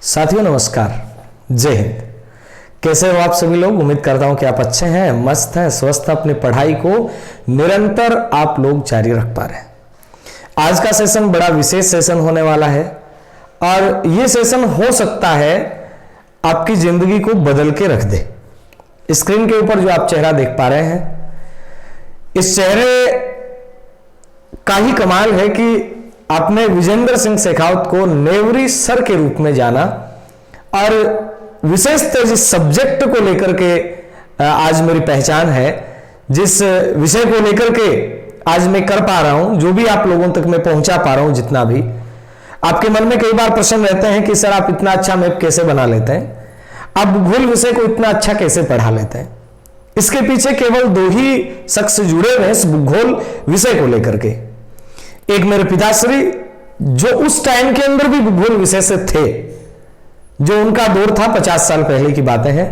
साथियों नमस्कार, जय हिंद। कैसे हो आप सभी लोग? उम्मीद करता हूं कि आप अच्छे हैं, मस्त हैं, स्वस्थ हैं। अपनी पढ़ाई को निरंतर आप लोग जारी रख पा रहे हैं। आज का सेशन बड़ा विशेष सेशन होने वाला है और यह सेशन हो सकता है आपकी जिंदगी को बदल के रख दे। स्क्रीन के ऊपर जो आप चेहरा देख पा रहे हैं, इस चेहरे का ही कमाल है कि आपने विजेंद्र सिंह शेखावत को नेवरी सर के रूप में जाना और विशेषतः जिस सब्जेक्ट को लेकर के आज मेरी पहचान है, जिस विषय को लेकर के आज मैं कर पा रहा हूं, जो भी आप लोगों तक मैं पहुंचा पा रहा हूं, जितना भी आपके मन में कई बार प्रश्न रहते हैं कि सर आप इतना अच्छा मैप कैसे बना लेते हैं, आप भूगोल विषय को इतना अच्छा कैसे पढ़ा लेते हैं। इसके पीछे केवल दो ही शख्स जुड़े हुए हैं इस भूगोल विषय को लेकर के। एक मेरे पिताश्री, जो उस टाइम के अंदर भी भूगोल विषय से थे, जो उनका दौर था 50 साल पहले की बातें हैं,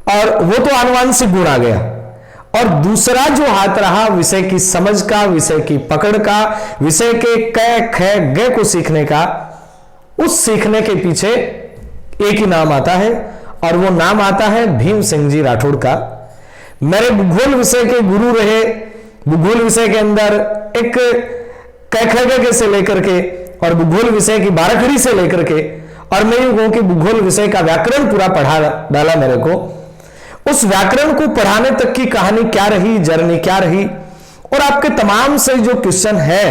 और वो तो आनुवांशिक गुण आ गया। और दूसरा जो हाथ रहा विषय की समझ का, विषय की पकड़ का, विषय के क ख ग को सीखने का, उस सीखने के पीछे एक ही नाम आता है और वो नाम आता है भीम सिंह जी राठौड़ का। मेरे भूगोल विषय के गुरु रहे। भूगोल विषय के अंदर एक क से लेकर के और भूगोल विषय की बारखड़ी से लेकर के, और मैं यूं कहूं कि भूगोल विषय का व्याकरण पूरा पढ़ा डाला मेरे को। उस व्याकरण को पढ़ाने तक की कहानी क्या रही, जर्नी क्या रही, और आपके तमाम से जो क्वेश्चन है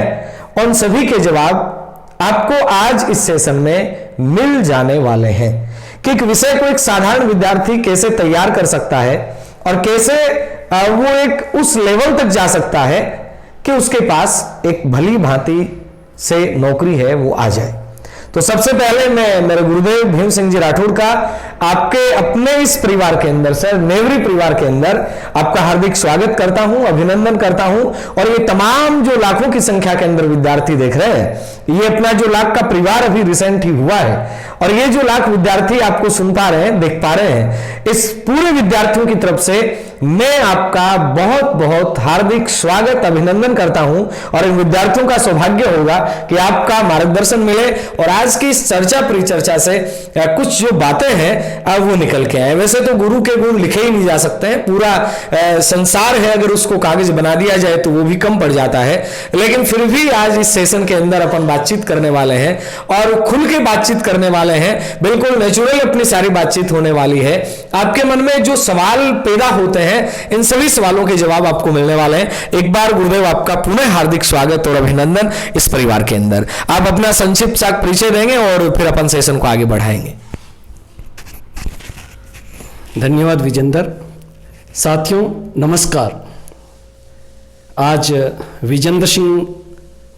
उन सभी के जवाब आपको आज इस सेशन में मिल जाने वाले हैं कि एक विषय को एक साधारण विद्यार्थी कैसे तैयार कर सकता है और कैसे वो एक उस लेवल तक जा सकता है कि उसके पास एक भली भांति से नौकरी है वो आ जाए। तो सबसे पहले मैं मेरे गुरुदेव भीम सिंह जी राठौड़ का आपके अपने इस परिवार के अंदर, सर नेवरी परिवार के अंदर आपका हार्दिक स्वागत करता हूं, अभिनंदन करता हूं। और ये तमाम जो लाखों की संख्या के अंदर विद्यार्थी देख रहे हैं, ये अपना जो लाख का परिवार अभी रिसेंट ही हुआ है, और ये जो लाख विद्यार्थी आपको सुन पा रहे हैं, देख पा रहे हैं, इस पूरे विद्यार्थियों की तरफ से मैं आपका बहुत बहुत हार्दिक स्वागत, अभिनंदन करता हूं। और इन विद्यार्थियों का सौभाग्य होगा कि आपका मार्गदर्शन मिले और आज की इस चर्चा परिचर्चा से कुछ जो बातें हैं अब वो निकल के आए। वैसे तो गुरु के गुण लिखे ही नहीं जा सकते हैं, पूरा संसार है, अगर उसको कागज बना दिया जाए तो वो भी कम पड़ जाता है। लेकिन फिर भी आज इस सेशन के अंदर अपन बातचीत करने वाले हैं और खुल के बातचीत करने वाले हैं, बिल्कुल नेचुरल अपनी सारी बातचीत होने वाली है। आपके मन में जो सवाल पैदा होते हैं, इन सभी सवालों के जवाब आपको मिलने वाले हैं। एक बार गुरुदेव आपका पुनः हार्दिक स्वागत और अभिनंदन इस परिवार के अंदर। आप अपना संक्षिप्त सा परिचय देंगे और फिर अपन सेशन को आगे बढ़ाएंगे। धन्यवाद विजेंद्र। साथियों नमस्कार। आज विजेंद्र सिंह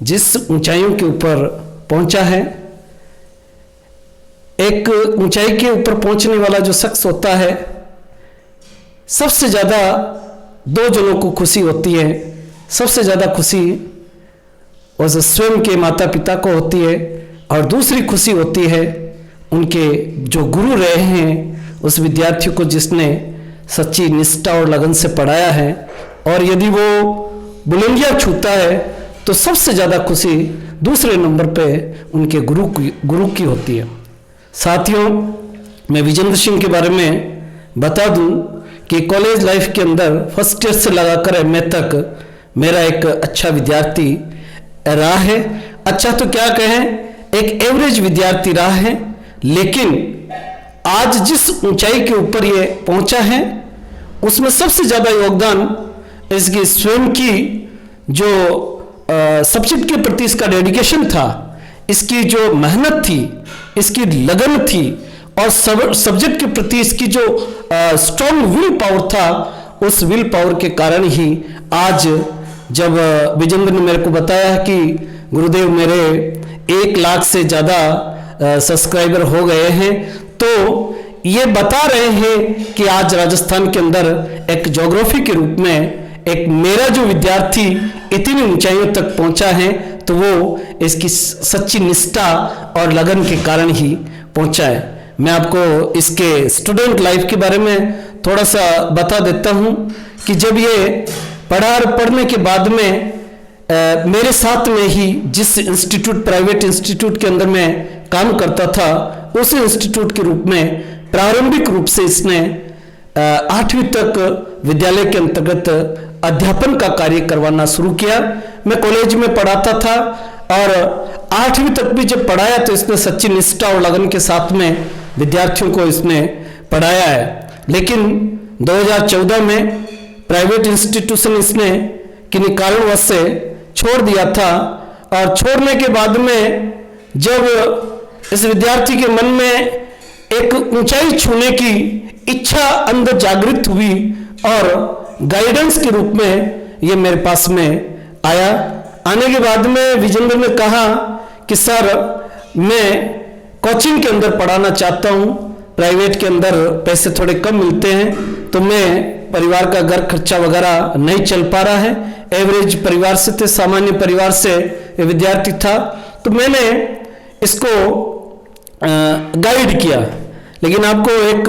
जिस ऊंचाइयों के ऊपर पहुंचा है, एक ऊंचाई के ऊपर पहुंचने वाला जो शख्स होता है, सबसे ज़्यादा दो जनों को खुशी होती है। सबसे ज़्यादा खुशी उस स्वयं के माता पिता को होती है और दूसरी खुशी होती है उनके जो गुरु रहे हैं, उस विद्यार्थी को जिसने सच्ची निष्ठा और लगन से पढ़ाया है। और यदि वो बुलंदियां छूता है तो सबसे ज़्यादा खुशी दूसरे नंबर पे उनके गुरु की होती है। साथियों, मैं विजेंद्र सिंह के बारे में बता दूं कि कॉलेज लाइफ के अंदर फर्स्ट ईयर से लगाकर एमए तक मेरा एक अच्छा विद्यार्थी रहा है। अच्छा तो क्या कहें, एक एवरेज विद्यार्थी रहा है। लेकिन आज जिस ऊंचाई के ऊपर ये पहुंचा है, उसमें सबसे ज़्यादा योगदान इसकी स्वयं की जो सब्जेक्ट के प्रति इसका डेडिकेशन था, इसकी जो मेहनत थी, इसकी लगन थी, और सब्जेक्ट के प्रति इसकी जो स्ट्रॉन्ग विल पावर था, उस विल पावर के कारण ही आज जब विजेंद्र ने मेरे को बताया कि गुरुदेव मेरे 1 लाख से ज़्यादा सब्सक्राइबर हो गए हैं, तो ये बता रहे हैं कि आज राजस्थान के अंदर एक ज्योग्राफी के रूप में एक मेरा जो विद्यार्थी इतनी ऊंचाइयों तक पहुंचा है, तो वो इसकी सच्ची निष्ठा और लगन के कारण ही पहुंचा है। मैं आपको इसके स्टूडेंट लाइफ के बारे में थोड़ा सा बता देता हूं कि जब ये पढ़ने के बाद में मेरे साथ में ही जिस इंस्टीट्यूट, प्राइवेट इंस्टीट्यूट के अंदर मैं काम करता था, उस इंस्टीट्यूट के रूप में प्रारंभिक रूप से इसने 8वीं तक विद्यालय के अंतर्गत अध्यापन का कार्य करवाना शुरू किया। मैं कॉलेज में पढ़ाता था और 8वीं तक भी जब पढ़ाया तो इसने सच्ची निष्ठा और लगन के साथ में विद्यार्थियों को इसने पढ़ाया है। लेकिन 2014 में प्राइवेट इंस्टीट्यूशन इसने किन्हीं कारणवश से छोड़ दिया था और छोड़ने के बाद में जब इस विद्यार्थी के मन में एक ऊंचाई छूने की इच्छा अंदर जागृत हुई और गाइडेंस के रूप में ये मेरे पास में आया। आने के बाद में विजेंद्र ने कहा कि सर मैं कोचिंग के अंदर पढ़ाना चाहता हूँ, प्राइवेट के अंदर पैसे थोड़े कम मिलते हैं तो मैं परिवार का घर खर्चा वगैरह नहीं चल पा रहा है, एवरेज परिवार से थे, सामान्य परिवार से विद्यार्थी था, तो मैंने इसको गाइड किया। लेकिन आपको एक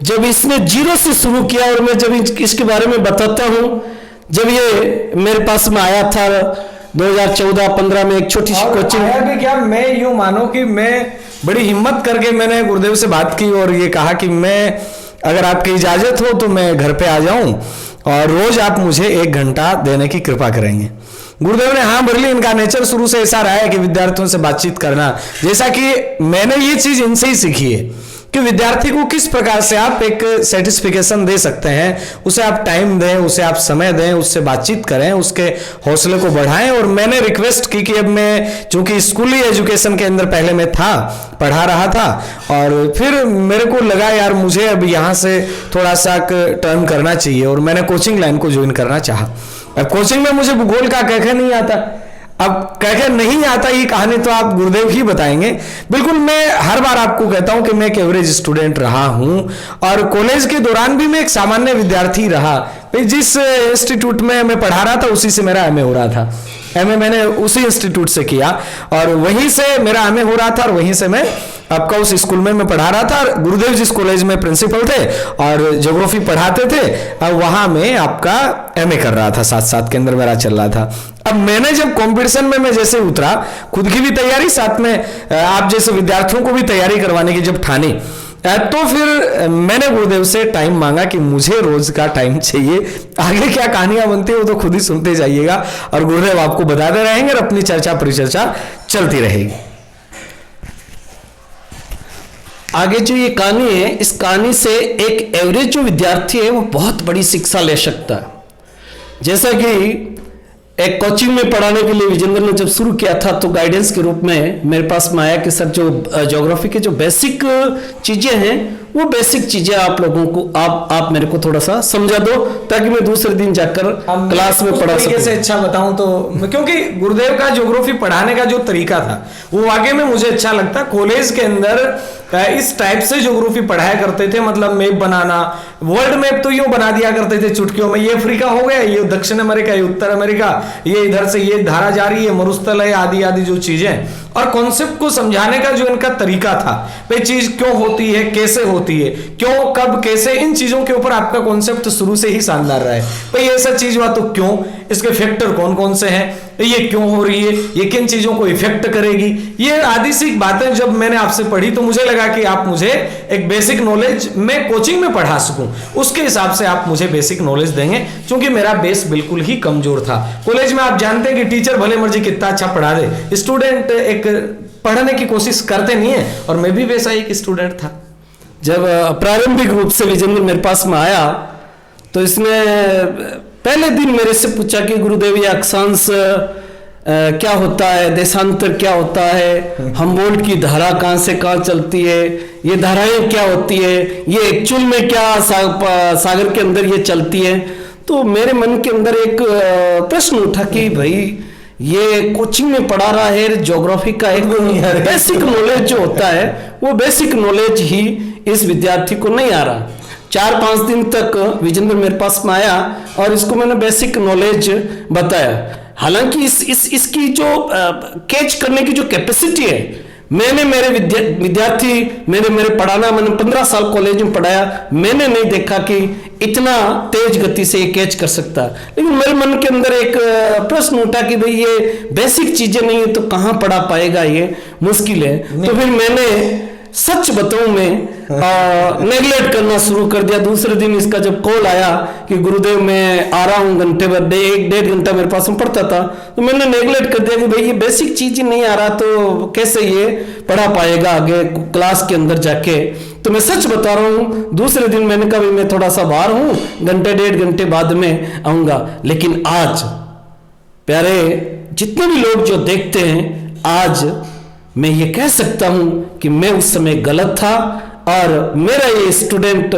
जब इसने जीरो से शुरू किया और मैं जब इसके बारे में बताता हूँ, जब ये मेरे पास में आया था 2014-15 में एक छोटी सी कोचिंग आया भी क्या, मैं यूं मानो कि मैं बड़ी हिम्मत करके मैंने गुरुदेव से बात की और ये कहा कि मैं अगर आपकी इजाजत हो तो मैं घर पे आ जाऊं और रोज आप मुझे 1 घंटा देने की कृपा करेंगे। गुरुदेव ने हाँ भर ली। इनका नेचर शुरू से ऐसा रहा है कि विद्यार्थियों से बातचीत करना, जैसा कि मैंने ये चीज इनसे ही सीखी है कि विद्यार्थी को किस प्रकार से आप एक सेटिस्फिकेशन दे सकते हैं, उसे आप टाइम दें, उसे आप समय दें, उससे बातचीत करें, उसके हौसले को बढ़ाएं। और मैंने रिक्वेस्ट की कि अब मैं चूंकि स्कूली एजुकेशन के अंदर पहले मैं था, पढ़ा रहा था और फिर मेरे को लगा यार मुझे अब यहाँ से थोड़ा सा टर्न करना चाहिए और मैंने कोचिंग लाइन को ज्वाइन करना चाहा। अब कोचिंग में मुझे भूगोल का कह नहीं आता, अब कह नहीं आता, ये कहानी तो आप गुरुदेव ही बताएंगे। बिल्कुल मैं हर बार आपको कहता हूं कि मैं एक एवरेज स्टूडेंट रहा हूं और कॉलेज के दौरान भी मैं एक सामान्य विद्यार्थी रहा। जिस इंस्टीट्यूट में मैं पढ़ा रहा था उसी से मेरा एमए हो रहा था। एमए मैंने उसी इंस्टीट्यूट से किया और वहीं से मेरा एमए हो रहा था और वहीं से मैं आपका उस स्कूल में मैं पढ़ा रहा था। गुरुदेव जिस कॉलेज में प्रिंसिपल थे और ज्योग्राफी पढ़ाते थे, अब वहां में आपका एमए कर रहा था, साथ साथ के अंदर मेरा चल रहा था। अब मैंने जब कंपटीशन में मैं जैसे उतरा, खुद की भी तैयारी, साथ में आप जैसे विद्यार्थियों को भी तैयारी करवाने की जब ठानी, तो फिर मैंने गुरुदेव से टाइम मांगा कि मुझे रोज का टाइम चाहिए। आगे क्या कहानियां बनती है वो तो खुद ही सुनते जाइएगा और गुरुदेव आपको बताते रहेंगे और अपनी चर्चा परिचर्चा चलती रहेगी। आगे जो ये कहानी है, इस कहानी से एक एवरेज जो विद्यार्थी है वो बहुत बड़ी शिक्षा ले सकता है। जैसा कि एक कोचिंग में पढ़ाने के लिए विजेंद्र ने जब शुरू किया था तो गाइडेंस के रूप में मेरे पास में आया कि सर जो ज्योग्राफी के जो बेसिक चीजें हैं वो बेसिक चीजें आप लोगों को आप मेरे को थोड़ा सा समझा दो ताकि मैं दूसरे दिन जाकर क्लास में पढ़ा सकूं। से अच्छा बताऊं तो क्योंकि गुरुदेव का ज्योग्राफी पढ़ाने का जो तरीका था वो वाकई में मुझे अच्छा लगता। कॉलेज के अंदर इस टाइप से ज्योग्राफी पढ़ाया करते थे, मतलब मैप बनाना, वर्ल्ड मैप तो यूं बना दिया करते थे चुटकियों में, ये अफ्रीका हो गया, ये दक्षिण अमेरिका, ये उत्तर अमेरिका, ये इधर से ये धारा जा रही है, मरुस्थल है, आदि आदि जो चीजें। और कॉन्सेप्ट को समझाने का जो इनका तरीका था, भाई चीज क्यों होती है, कैसे होती है, क्यों, कब, कैसे, इन चीजों के ऊपर आपका कॉन्सेप्ट शुरू से ही शानदार रहा है। भाई ऐसा चीज हुआ तो क्यों, इसके फैक्टर कौन कौन से हैं, ये क्यों हो रही है, ये किन चीजों को इफेक्ट करेगी, ये आदि सी बातें जब मैंने आपसे पढ़ी तो मुझे लगा कि आप मुझे एक बेसिक नॉलेज मैं कोचिंग में पढ़ा सकूं, उसके हिसाब से आप मुझे बेसिक नॉलेज देंगे, क्योंकि मेरा बेस बिल्कुल ही कमजोर था। कॉलेज में आप जानते हैं कि टीचर भले मर्जी कितना अच्छा पढ़ा दे, स्टूडेंट एक पढ़ने की कोशिश करते नहीं है, और मैं भी वैसा एक स्टूडेंट था। जब प्रारंभिक रूप से विजेंद्र मेरे पास में आया तो इसने पहले दिन मेरे से पूछा कि गुरुदेव ये अक्षांश क्या होता है, देशांतर क्या होता है, हमबोल्ट की धारा कहाँ से कहाँ चलती है, ये धाराएं क्या होती है, ये एक्चुअल में क्या सागर के अंदर ये चलती है। तो मेरे मन के अंदर एक प्रश्न उठा कि भाई ये कोचिंग में पढ़ा रहा है ज्योग्राफी का एक बेसिक नॉलेज जो होता है वो बेसिक नॉलेज ही इस विद्यार्थी को नहीं आ रहा। 4-5 दिन तक विजेंद्र मेरे पास में आया और इसको मैंने बेसिक नॉलेज बताया। हालांकि इसकी जो कैच करने की जो कैपेसिटी है, मैंने मेरे विद्यार्थी मेरे पढ़ाना, मैंने 15 साल कॉलेज में पढ़ाया, मैंने नहीं देखा कि इतना तेज गति से ये कैच कर सकता। लेकिन मेरे मन के अंदर एक प्रश्न उठा कि भाई ये बेसिक चीजें नहीं है तो कहाँ पढ़ा पाएगा, ये मुश्किल है। तो फिर मैंने सच बताऊं मैं नेगलेक्ट करना शुरू कर दिया। दूसरे दिन इसका जब कॉल आया कि गुरुदेव मैं आ रहा हूं घंटे भर, 1-1.5 घंटा मेरे पास में पढ़ता था, तो मैंने नेगलेक्ट कर दिया कि भाई ये बेसिक चीज ही नहीं आ रहा तो कैसे ये पढ़ा पाएगा आगे क्लास के अंदर जाके। तो मैं सच बता रहा हूं, दूसरे दिन मैंने कहा मैं थोड़ा सा बाहर हूं, 1-1.5 घंटे बाद में आऊंगा। लेकिन आज प्यारे जितने भी लोग जो देखते हैं, आज मैं ये कह सकता हूं कि मैं उस समय गलत था और मेरा ये स्टूडेंट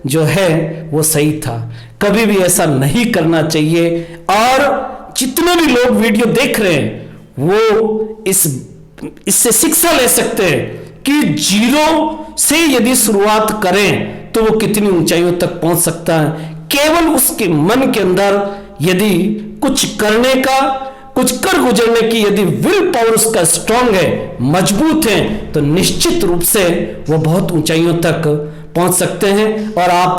जो है वो सही था। कभी भी ऐसा नहीं करना चाहिए। और जितने भी लोग वीडियो देख रहे हैं वो इससे शिक्षा ले सकते हैं कि जीरो से यदि शुरुआत करें तो वो कितनी ऊंचाइयों तक पहुंच सकता है। केवल उसके मन के अंदर यदि कुछ करने का, कुछ कर गुजरने की यदि विल पावर उसका स्ट्रांग है, मजबूत है, तो निश्चित रूप से वो बहुत ऊंचाइयों तक पहुंच सकते हैं। और आप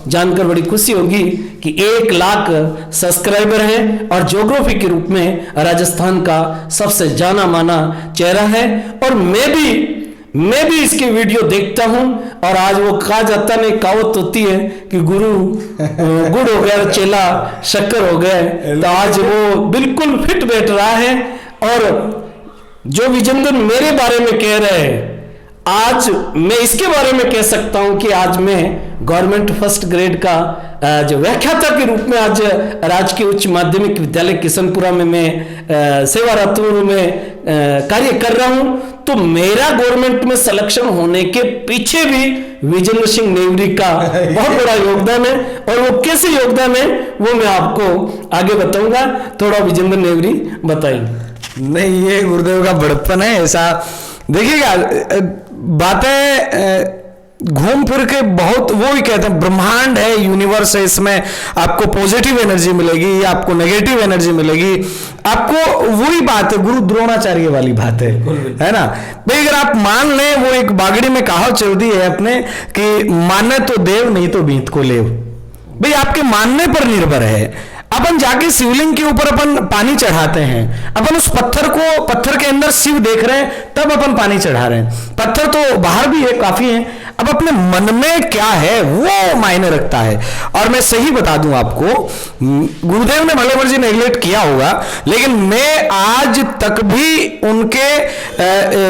जानकर बड़ी खुशी होगी कि 1 लाख सब्सक्राइबर हैं और ज्योग्राफी के रूप में राजस्थान का सबसे जाना माना चेहरा है। और मैं भी इसकी वीडियो देखता हूं। और आज वो कहा जाता नहीं, कहावत होती है कि गुरु गुड़ हो गया, चेला शक्कर हो गया। तो आज वो बिल्कुल फिट बैठ रहा है। और जो विजेंद्र मेरे बारे में कह रहे हैं, आज मैं इसके बारे में कह सकता हूं कि आज मैं गवर्नमेंट फर्स्ट ग्रेड का जो व्याख्याता के रूप में आज राजकीय उच्च माध्यमिक विद्यालय किशनपुरा में मैं सेवारत में कार्य कर रहा हूं। तो मेरा गवर्नमेंट में सिलेक्शन होने के पीछे भी विजेंद्र सिंह नेवरी का बहुत बड़ा योगदान है। और वो कैसे योगदान है वो मैं आपको आगे बताऊंगा। थोड़ा विजेंद्र नेवरी बताइए। नहीं, ये गुरुदेव का बड़प्पन है। ऐसा देखिएगा, बातें घूम फिर के बहुत, वो ही कहते हैं ब्रह्मांड है, यूनिवर्स है, इसमें आपको पॉजिटिव एनर्जी मिलेगी या आपको नेगेटिव एनर्जी मिलेगी। आपको वही बात है, गुरु द्रोणाचार्य वाली बात है ना भाई। अगर आप मान लें, वो एक बागड़ी में कहावत चलती है अपने कि माने तो देव नहीं तो बीत को लेव। भाई आपके मानने पर निर्भर है। अपन जाके शिवलिंग के ऊपर अपन पानी चढ़ाते हैं, अपन उस पत्थर के अंदर शिव देख रहे हैं, तब अपन पानी चढ़ा रहे हैं। पत्थर तो बाहर भी है, काफी है। अब अपने मन में क्या है वो मायने रखता है। और मैं सही बता दूं आपको, गुरुदेव ने भले मर्जी नेगलेक्ट किया होगा, लेकिन मैं आज तक भी उनके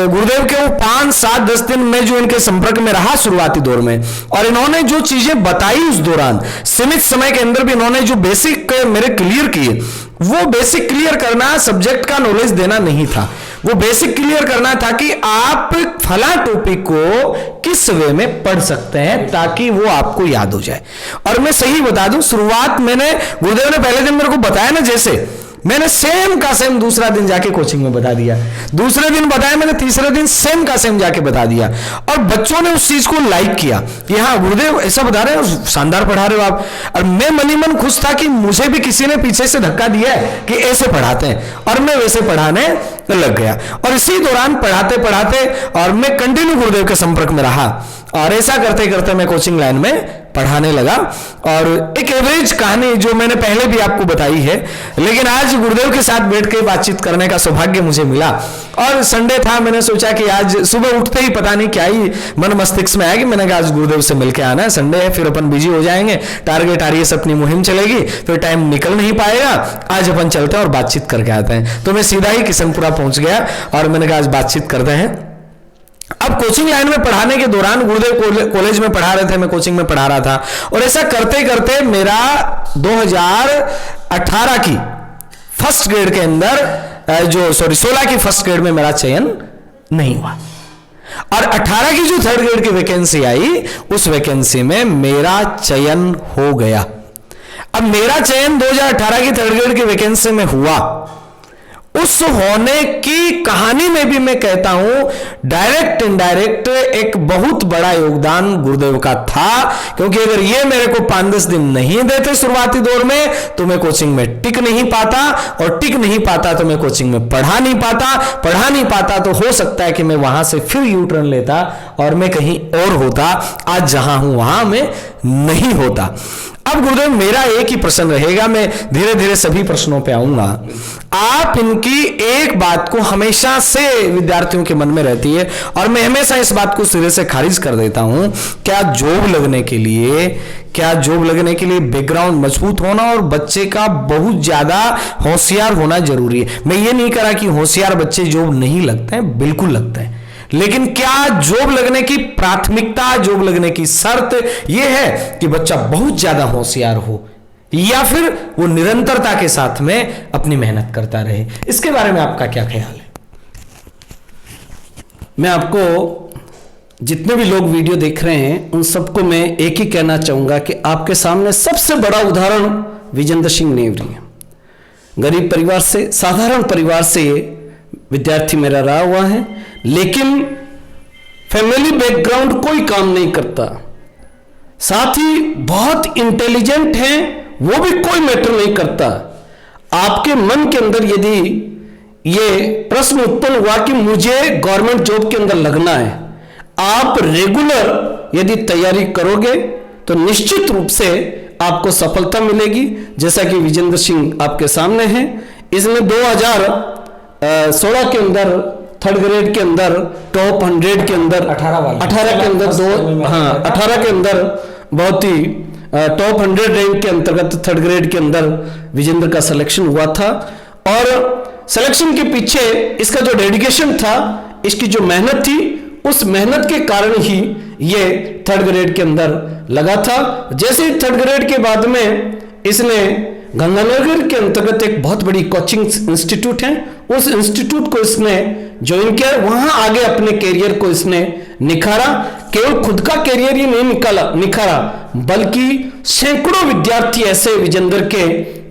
गुरुदेव के वो 5, 7, 10 दिन में जो इनके संपर्क में रहा शुरुआती दौर में, और इन्होंने जो चीजें बताई उस दौरान, सीमित समय के अंदर भी इन्होंने जो बेसिक मेरे क्लियर किए, वो बेसिक क्लियर करना सब्जेक्ट का नॉलेज देना नहीं था। वो बेसिक क्लियर करना था कि आप फला टॉपिक को किस वे में पढ़ सकते हैं ताकि वो आपको याद हो जाए। और मैं सही बता दूं, शुरुआत मैंने, गुरुदेव ने पहले दिन मेरे को बताया ना, जैसे मैंने सेम का सेम दूसरा दिन जाके कोचिंग में बता दिया, दूसरे दिन बताया मैंने, तीसरे दिन सेम का सेम जाके बता दिया। और बच्चों ने उस चीज को लाइक किया कि हाँ गुरुदेव ऐसा बता रहे हैं, शानदार पढ़ा रहे हो आप। और मैं मनी मन खुश था कि मुझे भी किसी ने पीछे से धक्का दिया है कि ऐसे पढ़ाते हैं, और मैं वैसे पढ़ाने लग गया। और इसी दौरान पढ़ाते पढ़ाते और मैं कंटिन्यू गुरुदेव के संपर्क में रहा, और ऐसा करते करते मैं कोचिंग लाइन में पढ़ाने लगा। और एक एवरेज कहानी जो मैंने पहले भी आपको बताई है, लेकिन आज गुरुदेव के साथ बैठ के बातचीत करने का सौभाग्य मुझे मिला। और संडे था, मैंने सोचा कि आज सुबह उठते ही पता नहीं क्या ही मन मस्तिष्क में आया कि मैंने कहा आज गुरुदेव से मिलके आना है, संडे है, फिर अपन बिजी हो जाएंगे, टारगेट आरएस अपनी मुहिम चलेगी, फिर टाइम निकल नहीं पाएगा, आज अपन चलते हैं और बातचीत करके आते हैं। तो मैं सीधा ही किशनपुरा पहुंच गया और मैंने कहा आज बातचीत करते हैं। अब कोचिंग लाइन में पढ़ाने के दौरान, गुरुदेव कॉलेज में पढ़ा रहे थे, मैं कोचिंग में पढ़ा रहा था, और ऐसा करते करते मेरा 2018 की फर्स्ट ग्रेड के अंदर 16 की फर्स्ट ग्रेड में मेरा चयन नहीं हुआ। और 18 की जो थर्ड ग्रेड की वैकेंसी आई, उस वैकेंसी में मेरा चयन हो गया। अब मेरा चयन 2018 की थर्ड ग्रेड की वैकेंसी में हुआ। उस होने की कहानी में भी मैं कहता हूं, डायरेक्ट इनडायरेक्ट एक बहुत बड़ा योगदान गुरुदेव का था। क्योंकि अगर ये मेरे को 5-10 दिन नहीं देते शुरुआती दौर में, तो मैं कोचिंग में टिक नहीं पाता, और टिक नहीं पाता तो मैं कोचिंग में पढ़ा नहीं पाता तो हो सकता है कि मैं वहां से फिर यू टर्न लेता और मैं कहीं और होता। आज जहां हूं वहां मैं नहीं होता। अब गुरुदेव मेरा एक ही प्रश्न रहेगा, मैं धीरे धीरे सभी प्रश्नों पे आऊंगा। आप इनकी एक बात को हमेशा से विद्यार्थियों के मन में रहती है, और मैं हमेशा इस बात को सिरे से खारिज कर देता हूं। क्या जॉब लगने के लिए बैकग्राउंड मजबूत होना और बच्चे का बहुत ज्यादा होशियार होना जरूरी है। मैं ये नहीं कह रहा कि होशियार बच्चे जॉब नहीं लगते हैं, बिल्कुल लगते हैं, लेकिन क्या जॉब लगने की प्राथमिकता, जॉब लगने की शर्त यह है कि बच्चा बहुत ज्यादा होशियार हो या फिर वो निरंतरता के साथ में अपनी मेहनत करता रहे? इसके बारे में आपका क्या ख्याल है? मैं आपको, जितने भी लोग वीडियो देख रहे हैं, उन सबको मैं एक ही कहना चाहूंगा कि आपके सामने सबसे बड़ा उदाहरण विजेंद्र सिंह नेवरी है। गरीब परिवार से, साधारण परिवार से विद्यार्थी मेरा रहा हुआ है, लेकिन फैमिली बैकग्राउंड कोई काम नहीं करता। साथ ही बहुत इंटेलिजेंट हैं, वो भी कोई मैटर नहीं करता। आपके मन के अंदर यदि ये प्रश्न उत्पन्न हुआ कि मुझे गवर्नमेंट जॉब के अंदर लगना है, आप रेगुलर यदि तैयारी करोगे तो निश्चित रूप से आपको सफलता मिलेगी। जैसा कि विजेंद्र सिंह आपके सामने है, इसने 2016 के अंदर 3rd ग्रेड के अंदर टॉप 100 के अंदर 18 के अंदर 18 के अंदर बहुत ही टॉप 100 रैंक के अंतर्गत 3rd ग्रेड के अंदर विजेंद्र का सिलेक्शन हुआ था। और सिलेक्शन के पीछे इसका जो डेडिकेशन था, इसकी जो मेहनत थी, उस मेहनत के कारण ही ये 3rd ग्रेड के अंदर लगा था। जैसे ही 3rd ग्रेड के बाद में इसने गंगानगर के अंतर्गत एक बहुत बड़ी कोचिंग इंस्टीट्यूट है, उस इंस्टीट्यूट को इसने ज्वाइन किया, वहां आगे अपने कैरियर को इसने निखारा। केवल खुद का कैरियर ही नहीं निखारा, बल्कि सैकड़ों विद्यार्थी ऐसे विजेंद्र के,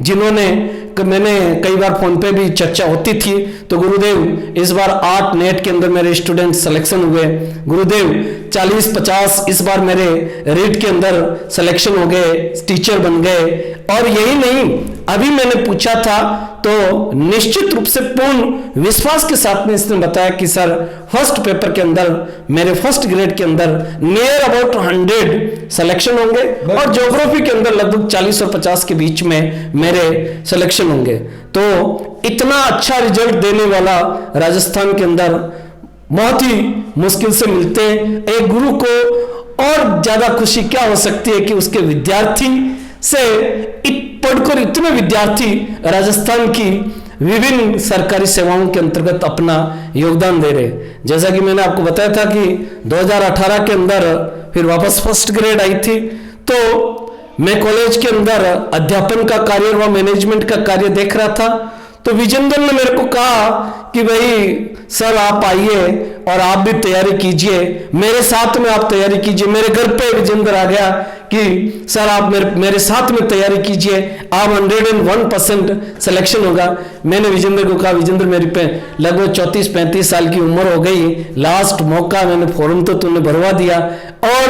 जिन्होंने, मैंने कई बार फोन पे भी चर्चा होती थी, तो गुरुदेव इस बार 8 नेट के अंदर मेरे स्टूडेंट सिलेक्शन हुए, गुरुदेव 40-50 इस बार मेरे रीट के अंदर सिलेक्शन हो गए, टीचर बन गए। और यही नहीं, अभी मैंने पूछा था तो निश्चित रूप से पूर्ण विश्वास के साथ में इसने बताया कि सर फर्स्ट पेपर के अंदर मेरे 1st ग्रेड के अंदर नियर अबाउट 100 सिलेक्शन होंगे, और ज्योग्राफी के अंदर लगभग 40 और 50 के बीच में मेरे सिलेक्शन होंगे। तो इतना अच्छा रिजल्ट देने वाला राजस्थान के अंदर बहुत ही मुश्किल से मिलते हैं। एक गुरु को और ज्यादा खुशी क्या हो सकती है कि उसके विद्यार्थी से पढ़कर इतने विद्यार्थी राजस्थान की विभिन्न सरकारी सेवाओं के अंतर्गत अपना योगदान दे रहे। जैसा कि मैंने आपको बताया था कि 2018 के अंदर फिर वापस 1st ग्रेड आई थी, तो मैं कॉलेज के अंदर अध्यापन का कार्य व मैनेजमेंट का कार्य देख रहा था। तो विजेंद्र ने मेरे को कहा कि भाई सर आप आइए और आप भी तैयारी कीजिए, मेरे साथ में आप तैयारी कीजिए। मेरे घर पे विजेंद्र आ गया कि सर आप मेरे साथ में तैयारी कीजिए, आप 101% सिलेक्शन होगा। मैंने विजेंद्र को कहा, विजेंद्र मेरी पे लगभग 34-35 साल की उम्र हो गई, लास्ट मौका, मैंने फॉर्म तो तूने भरवा दिया। और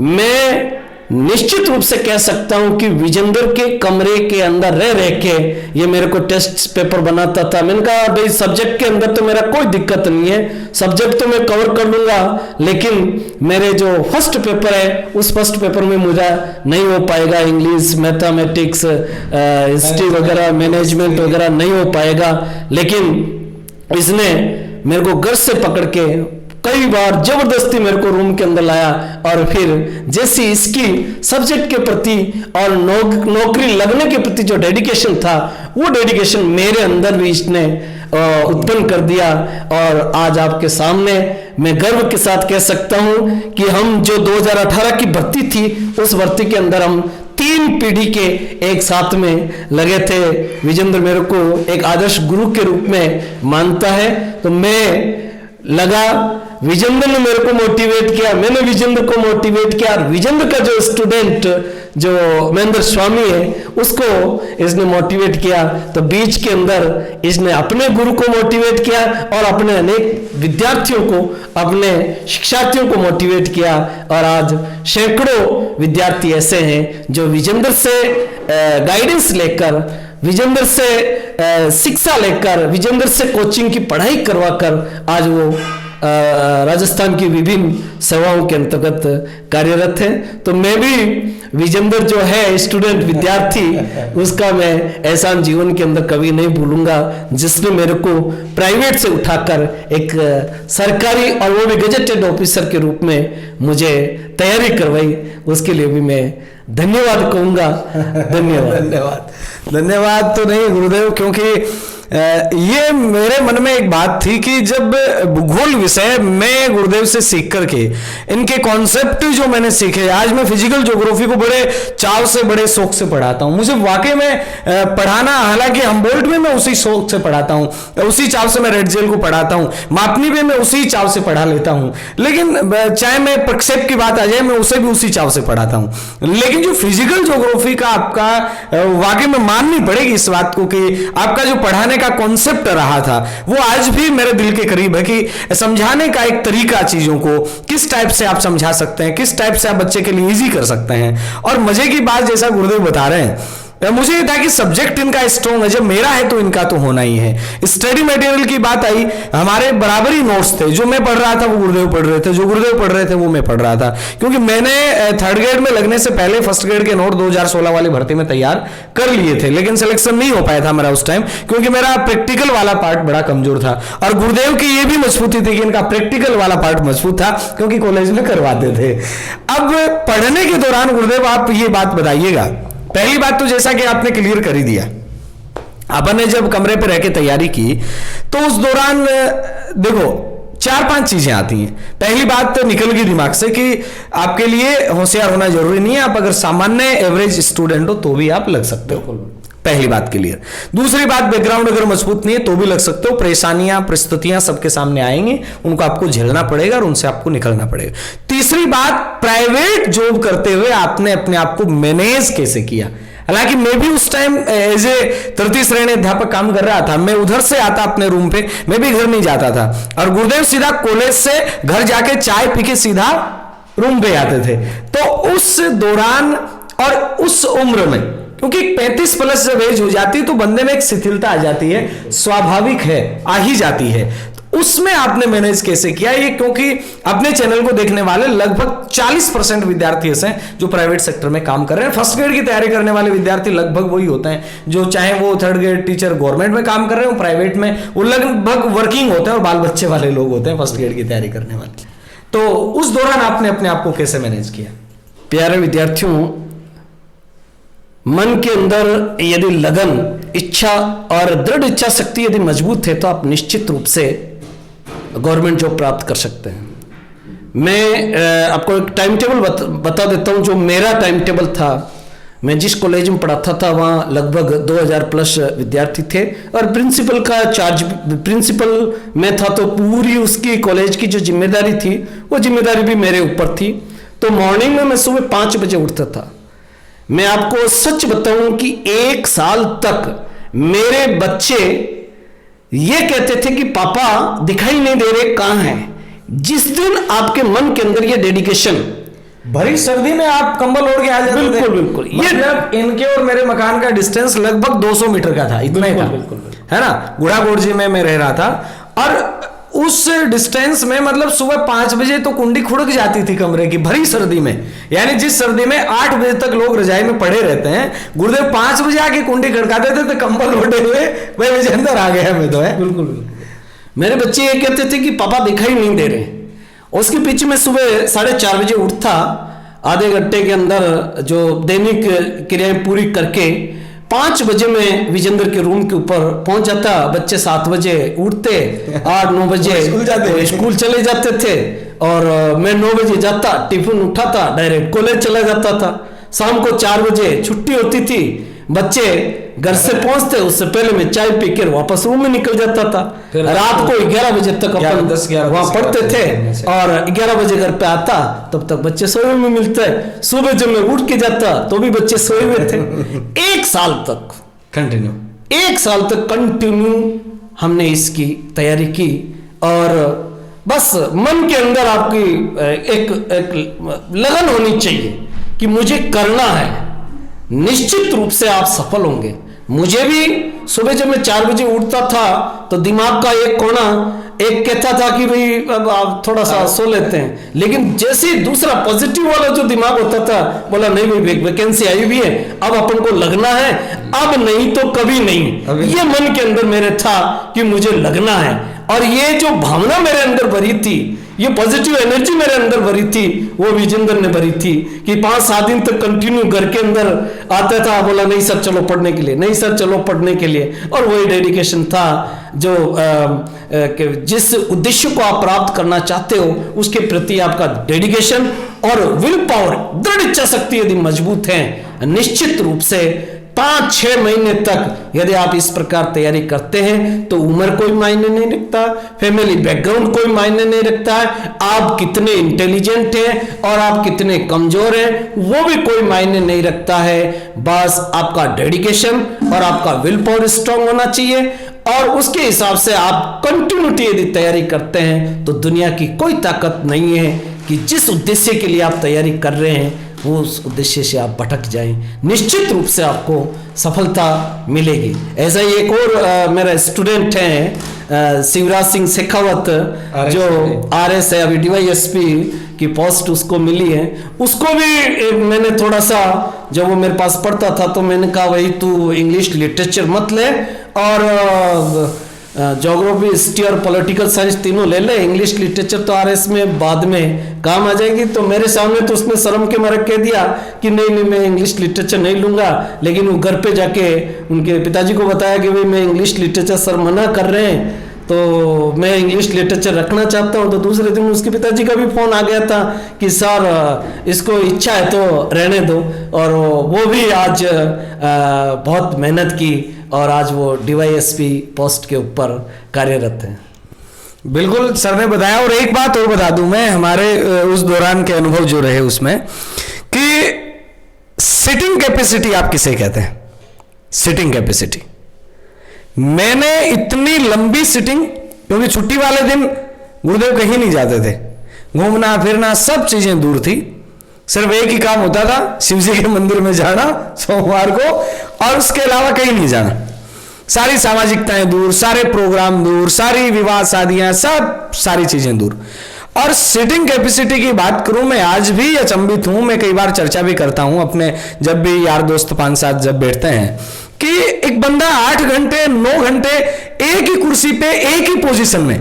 मैं निश्चित रूप से कह सकता हूं कि विजेंद्र के कमरे के अंदर रह के ये मेरे को टेस्ट पेपर बनाता था। मैंने कहा भाई सब्जेक्ट के अंदर तो मेरा कोई दिक्कत नहीं है, सब्जेक्ट तो मैं कवर कर लूंगा, लेकिन मेरे जो फर्स्ट पेपर है उस फर्स्ट पेपर में मुझे नहीं हो पाएगा, इंग्लिश, मैथमेटिक्स, हिस्ट्री वगैरह, मैनेजमेंट वगैरह नहीं हो पाएगा। लेकिन इसने मेरे को घर से पकड़ के कई बार जबरदस्ती मेरे को रूम के अंदर लाया, और फिर जैसी इसकी सब्जेक्ट के प्रति और नौकरी लगने के प्रति जो डेडिकेशन था, वो डेडिकेशन मेरे अंदर भी इसने उत्पन्न कर दिया। और आज आपके सामने मैं गर्व के साथ कह सकता हूं कि हम जो 2018 की भर्ती थी, उस भर्ती के अंदर हम 3 पीढ़ी के एक साथ में लगे थे। विजेंद्र मेरे को एक आदर्श गुरु के रूप में मानता है, तो मैं लगा, विजेंद्र ने मेरे को मोटिवेट किया, मैंने विजेंद्र को मोटिवेट किया। विजेंद्र का जो स्टूडेंट जो महेंद्र स्वामी है, उसको इसने मोटिवेट किया। तो बीच के अंदर इसने अपने गुरु को मोटिवेट किया और अपने अनेक विद्यार्थियों को, अपने शिक्षार्थियों को मोटिवेट किया। और आज सैकड़ों विद्यार्थी ऐसे हैं जो विजेंद्र से गाइडेंस लेकर, विजेंद्र से शिक्षा लेकर, विजेंद्र से कोचिंग की पढ़ाई करवाकर आज वो राजस्थान की विभिन्न सेवाओं के अंतर्गत कार्यरत हैं। तो मैं भी विजेंद्र जो है स्टूडेंट विद्यार्थी, उसका मैं एहसान जीवन के अंदर कभी नहीं भूलूंगा, जिसने मेरे को प्राइवेट से उठाकर एक सरकारी और वो भी गजेटेड ऑफिसर के रूप में मुझे तैयारी करवाई। उसके लिए भी मैं धन्यवाद कहूंगा। धन्यवाद। धन्यवाद। धन्यवाद तो नहीं गुरुदेव, क्योंकि ये मेरे मन में एक बात थी कि जब भूगोल विषय मैं गुरुदेव से सीख करके इनके कॉन्सेप्ट जो मैंने सीखे, आज मैं फिजिकल ज्योग्राफी को बड़े चाव से, बड़े शौक से पढ़ाता हूं। मुझे वाकई में पढ़ाना, हालांकि हमबोल्ट में मैं उसी शौक से पढ़ाता हूं, उसी चाव से मैं रेड जेल को पढ़ाता हूं, मापनी में मैं उसी चाव से पढ़ा लेता हूं, लेकिन चाहे मैं प्रक्षेप की बात आ जाए मैं उसे भी उसी चाव से पढ़ाता हूं। लेकिन जो फिजिकल ज्योग्राफी का आपका वाकई में माननी पड़ेगी इस बात को कि आपका जो पढ़ाने का कॉन्सेप्ट रहा था वो आज भी मेरे दिल के करीब है, कि समझाने का एक तरीका, चीजों को किस टाइप से आप समझा सकते हैं, किस टाइप से आप बच्चे के लिए इजी कर सकते हैं। और मजे की बात, जैसा गुरुदेव बता रहे हैं, मुझे ये था कि सब्जेक्ट इनका स्ट्रॉन्ग है, जब मेरा है तो इनका तो होना ही है। स्टडी मटेरियल की बात आई, हमारे बराबर ही नोट्स थे, जो मैं पढ़ रहा था वो गुरुदेव पढ़ रहे थे, जो गुरुदेव पढ़ रहे थे वो मैं पढ़ रहा था, क्योंकि मैंने थर्ड ग्रेड में लगने से पहले फर्स्ट ग्रेड के नोट 2016 वाली भर्ती में तैयार कर लिए थे, लेकिन सिलेक्शन नहीं हो पाया था मेरा उस टाइम, क्योंकि मेरा प्रैक्टिकल वाला पार्ट बड़ा कमजोर था। और गुरुदेव की ये भी मजबूती थी कि इनका प्रैक्टिकल वाला पार्ट मजबूत था, क्योंकि कॉलेज में करवाते थे। अब पढ़ने के दौरान गुरुदेव आप ये बात बताइएगा, पहली बात तो जैसा कि आपने क्लियर कर ही दिया, अपन ने जब कमरे पे रह के तैयारी की तो उस दौरान देखो 4-5 चीजें आती हैं। पहली बात तो निकल गई दिमाग से कि आपके लिए होशियार होना जरूरी नहीं है, आप अगर सामान्य एवरेज स्टूडेंट हो तो भी आप लग सकते हो, पहली बात क्लियर। दूसरी बात, बैकग्राउंड अगर मजबूत नहीं है तो भी लग सकते हो, परेशानियां परिस्थितियां सबके सामने आएंगी, उनको आपको झेलना पड़ेगा और उनसे आपको निकलना पड़ेगा। तीसरी बात, प्राइवेट जॉब करते हुए आपने अपने आप को मैनेज कैसे किया। हालांकि मैं भी उस टाइम एज ए तृतीय श्रेणी अध्यापक काम कर रहा था, मैं उधर से आता अपने रूम पे, मैं भी घर नहीं जाता था, और गुरुदेव सीधा कॉलेज से घर जाके चाय पी के सीधा रूम पे आते थे। तो उस दौरान और उस उम्र में, क्योंकि 35 प्लस जब एज हो जाती है तो बंदे में एक शिथिलता आ जाती है, स्वाभाविक है, आ ही जाती है। तो उसमें आपने मैनेज कैसे किया ये, क्योंकि अपने चैनल को देखने वाले लगभग 40% विद्यार्थी ऐसे हैं जो प्राइवेट सेक्टर में काम कर रहे हैं। फर्स्ट ग्रेड की तैयारी करने वाले विद्यार्थी लगभग वही होते हैं, जो चाहे वो थर्ड ग्रेड टीचर गवर्नमेंट में काम कर रहे हो, प्राइवेट में, वो लगभग वर्किंग होते हैं और बाल बच्चे वाले लोग होते हैं फर्स्ट ग्रेड की तैयारी करने वाले। तो उस दौरान आपने अपने आप को कैसे मैनेज किया? प्यारे विद्यार्थियों, मन के अंदर यदि लगन, इच्छा और दृढ़ इच्छा शक्ति यदि मजबूत है तो आप निश्चित रूप से गवर्नमेंट जॉब प्राप्त कर सकते हैं। मैं आपको एक टाइम टेबल बता देता हूं, जो मेरा टाइम टेबल था। मैं जिस कॉलेज में पढ़ाता था वहाँ लगभग 2000 प्लस विद्यार्थी थे, और प्रिंसिपल का चार्ज, प्रिंसिपल मैं था तो पूरी उसकी कॉलेज की जो जिम्मेदारी थी वो जिम्मेदारी भी मेरे ऊपर थी। तो मॉर्निंग में मैं सुबह 5 बजे उठता था। मैं आपको सच बताऊं कि 1 साल तक मेरे बच्चे ये कहते थे कि पापा दिखाई नहीं दे रहे, कहां हैं। जिस दिन आपके मन के अंदर ये डेडिकेशन, भरी सर्दी में आप कंबल ओढ़ के आ जाते थे। बिल्कुल बिल्कुल, ये मतलब इनके और मेरे मकान का डिस्टेंस लगभग 200 मीटर का था, इतना ही था, है ना। गुड़ागोड़ में मैं रह रहा था, और उस डिस्टेंस में मतलब सुबह 5 बजे तो कुंडी खुड़क जाती थी कमरे की, भरी सर्दी में। यानी जिस सर्दी में 8 बजे तक लोग रजाई में पड़े रहते हैं, गुरुदेव 5 बजे आके कुंडी खड़काते थे तो कंबल ओढ़े हुए भाई मुझे अंदर आ गया मैं तो है। बिल्कुल मेरे बच्चे ये कहते थे कि पापा दिखाई नहीं दे रहे। उसके पीछे मैं सुबह 4:30 बजे उठता, आधे घंटे के अंदर जो दैनिक क्रियाएं पूरी करके 5 बजे में विजेंद्र के रूम के ऊपर पहुंच जाता। बच्चे 7 बजे उठते, 8-9 बजे स्कूल चले जाते थे, और मैं 9 बजे जाता, टिफिन उठाता, डायरेक्ट कॉलेज चला जाता था। शाम को 4 बजे छुट्टी होती थी, बच्चे घर से पहुंचते, उससे पहले मैं चाय पीकर वापस रूम में निकल जाता था। रात को 11 बजे तक अपन वहां पढ़ते थे, और 11 बजे घर पे आता, तब तक बच्चे सोए में मिलते। सुबह जब मैं उठ के जाता तो भी बच्चे सोए हुए थे। 1 साल तक कंटिन्यू, 1 साल तक कंटिन्यू हमने इसकी तैयारी की, और बस मन के अंदर आपकी एक लगन होनी चाहिए कि मुझे करना है। निश्चित रूप से आप सफल होंगे। मुझे भी सुबह जब मैं 4 बजे उठता था तो दिमाग का एक कोना एक कहता था कि भाई अब आप थोड़ा सा सो लेते हैं, लेकिन जैसे ही दूसरा पॉजिटिव वाला जो दिमाग होता था, बोला नहीं भाई वैकेंसी आई हुई है, अब अपन को लगना है, अब नहीं तो कभी नहीं। ये मन के अंदर मेरे था कि मुझे लगना है, और ये जो भावना मेरे अंदर भरी थी, ये पॉजिटिव एनर्जी मेरे अंदर भरी थी, वो विजेंद्र ने भरी थी कि 5-7 दिन तक कंटिन्यू घर के अंदर आता था, बोला नहीं सर चलो पढ़ने के लिए, नहीं सर चलो पढ़ने के लिए। और वही डेडिकेशन था जो जिस उद्देश्य को आप प्राप्त करना चाहते हो उसके प्रति आपका डेडिकेशन और विल पावर, दृढ़ इच्छा शक्ति यदि मजबूत है, निश्चित रूप से 5-6 महीने तक यदि आप इस प्रकार तैयारी करते हैं तो उम्र कोई मायने नहीं रखता, फैमिली बैकग्राउंड कोई मायने नहीं रखता है, आप कितने इंटेलिजेंट हैं और आप कितने कमजोर हैं वो भी कोई मायने नहीं रखता है। बस आपका डेडिकेशन और आपका विल पावर स्ट्रांग होना चाहिए, और उसके हिसाब से आप कंटिन्यूटी यदि तैयारी करते हैं तो दुनिया की कोई ताकत नहीं है कि जिस उद्देश्य के लिए आप तैयारी कर रहे हैं वो उस उद्देश्य से आप भटक जाएं। निश्चित रूप से आपको सफलता मिलेगी। ऐसा ही एक और मेरा स्टूडेंट है शिवराज सिंह शेखावत, जो RS है, अभी DYSP की पोस्ट उसको मिली है। उसको भी मैंने थोड़ा सा, जब वो मेरे पास पढ़ता था तो मैंने कहा भाई तू इंग्लिश लिटरेचर मत ले, और ज्योग्राफी, हिस्ट्री और पॉलिटिकल साइंस तीनों ले ले, इंग्लिश लिटरेचर तो RS में बाद में काम आ जाएगी। तो मेरे सामने तो उसने शर्म के मारे कह दिया कि नहीं नहीं मैं इंग्लिश लिटरेचर नहीं लूंगा, लेकिन वो घर पे जाके उनके पिताजी को बताया कि भाई मैं इंग्लिश लिटरेचर सर मना कर रहे हैं तो मैं इंग्लिश लिटरेचर रखना चाहता हूँ। तो दूसरे दिन उसके पिताजी का भी फोन आ गया था कि सर इसको इच्छा है तो रहने दो, और वो भी आज बहुत मेहनत की और आज वो DYSP पोस्ट के ऊपर कार्यरत हैं। बिल्कुल सर ने बताया। और एक बात और बता दूं मैं, हमारे उस दौरान के अनुभव जो रहे उसमें, कि सिटिंग कैपेसिटी आप किसे कहते हैं? सिटिंग कैपेसिटी, मैंने इतनी लंबी सिटिंग, क्योंकि छुट्टी वाले दिन गुरुदेव कहीं नहीं जाते थे, घूमना फिरना सब चीजें दूर थी, सिर्फ एक ही काम होता था शिव जी के मंदिर में जाना सोमवार को, और उसके अलावा कहीं नहीं जाना। सारी सामाजिकताएं दूर, सारे प्रोग्राम दूर, सारी विवाह शादियां सब सारी चीजें दूर। और सिटिंग कैपेसिटी की बात करूं, मैं आज भी अचंभित हूं, मैं कई बार चर्चा भी करता हूं अपने, जब भी यार दोस्त 5-7 जब बैठते हैं, कि एक बंदा 8 घंटे 9 घंटे एक ही कुर्सी पे एक ही पोजीशन में,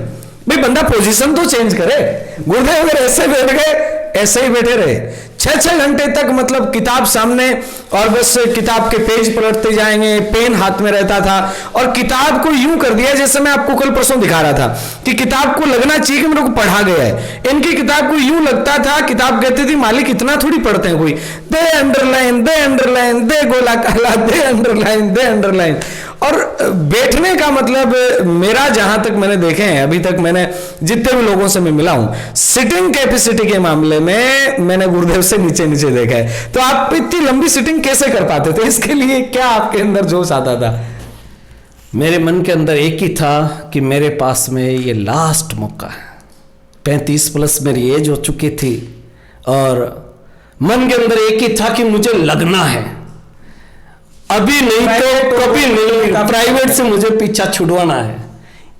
भाई बंदा पोजीशन तो चेंज करे। गुरुदेव अगर ऐसे बैठ गए ऐसे ही बैठे रहे 6-6 घंटे तक, मतलब किताब सामने और बस किताब के पेज पलटते जाएंगे, पेन हाथ में रहता था, और किताब को यूं कर दिया जैसे मैं आपको कल परसों दिखा रहा था कि किताब को लगना चाहिए कि मेरे को पढ़ा गया है। इनकी किताब को यूं लगता था, किताब कहती थी मालिक इतना थोड़ी पढ़ते हैं कोई, दे अंडरलाइन दे अंडरलाइन दे गोला काला दे अंडरलाइन दे अंडरलाइन। और बैठने का मतलब, मेरा जहां तक मैंने देखे हैं अभी तक, मैंने जितने भी लोगों से मैं मिला हूं, सिटिंग कैपेसिटी के मामले में मैंने गुरुदेव से नीचे नीचे देखा है। तो आप इतनी लंबी सिटिंग कैसे कर पाते थे? इसके लिए क्या आपके अंदर जोश आता था? मेरे मन के अंदर एक ही था कि मेरे पास में ये लास्ट मौका है। 35+ मेरी एज हो चुकी थी, और मन के अंदर एक ही था कि मुझे लगना है, अभी नहीं तो कभी नहीं, प्राइवेट से मुझे पीछा छुड़वाना है।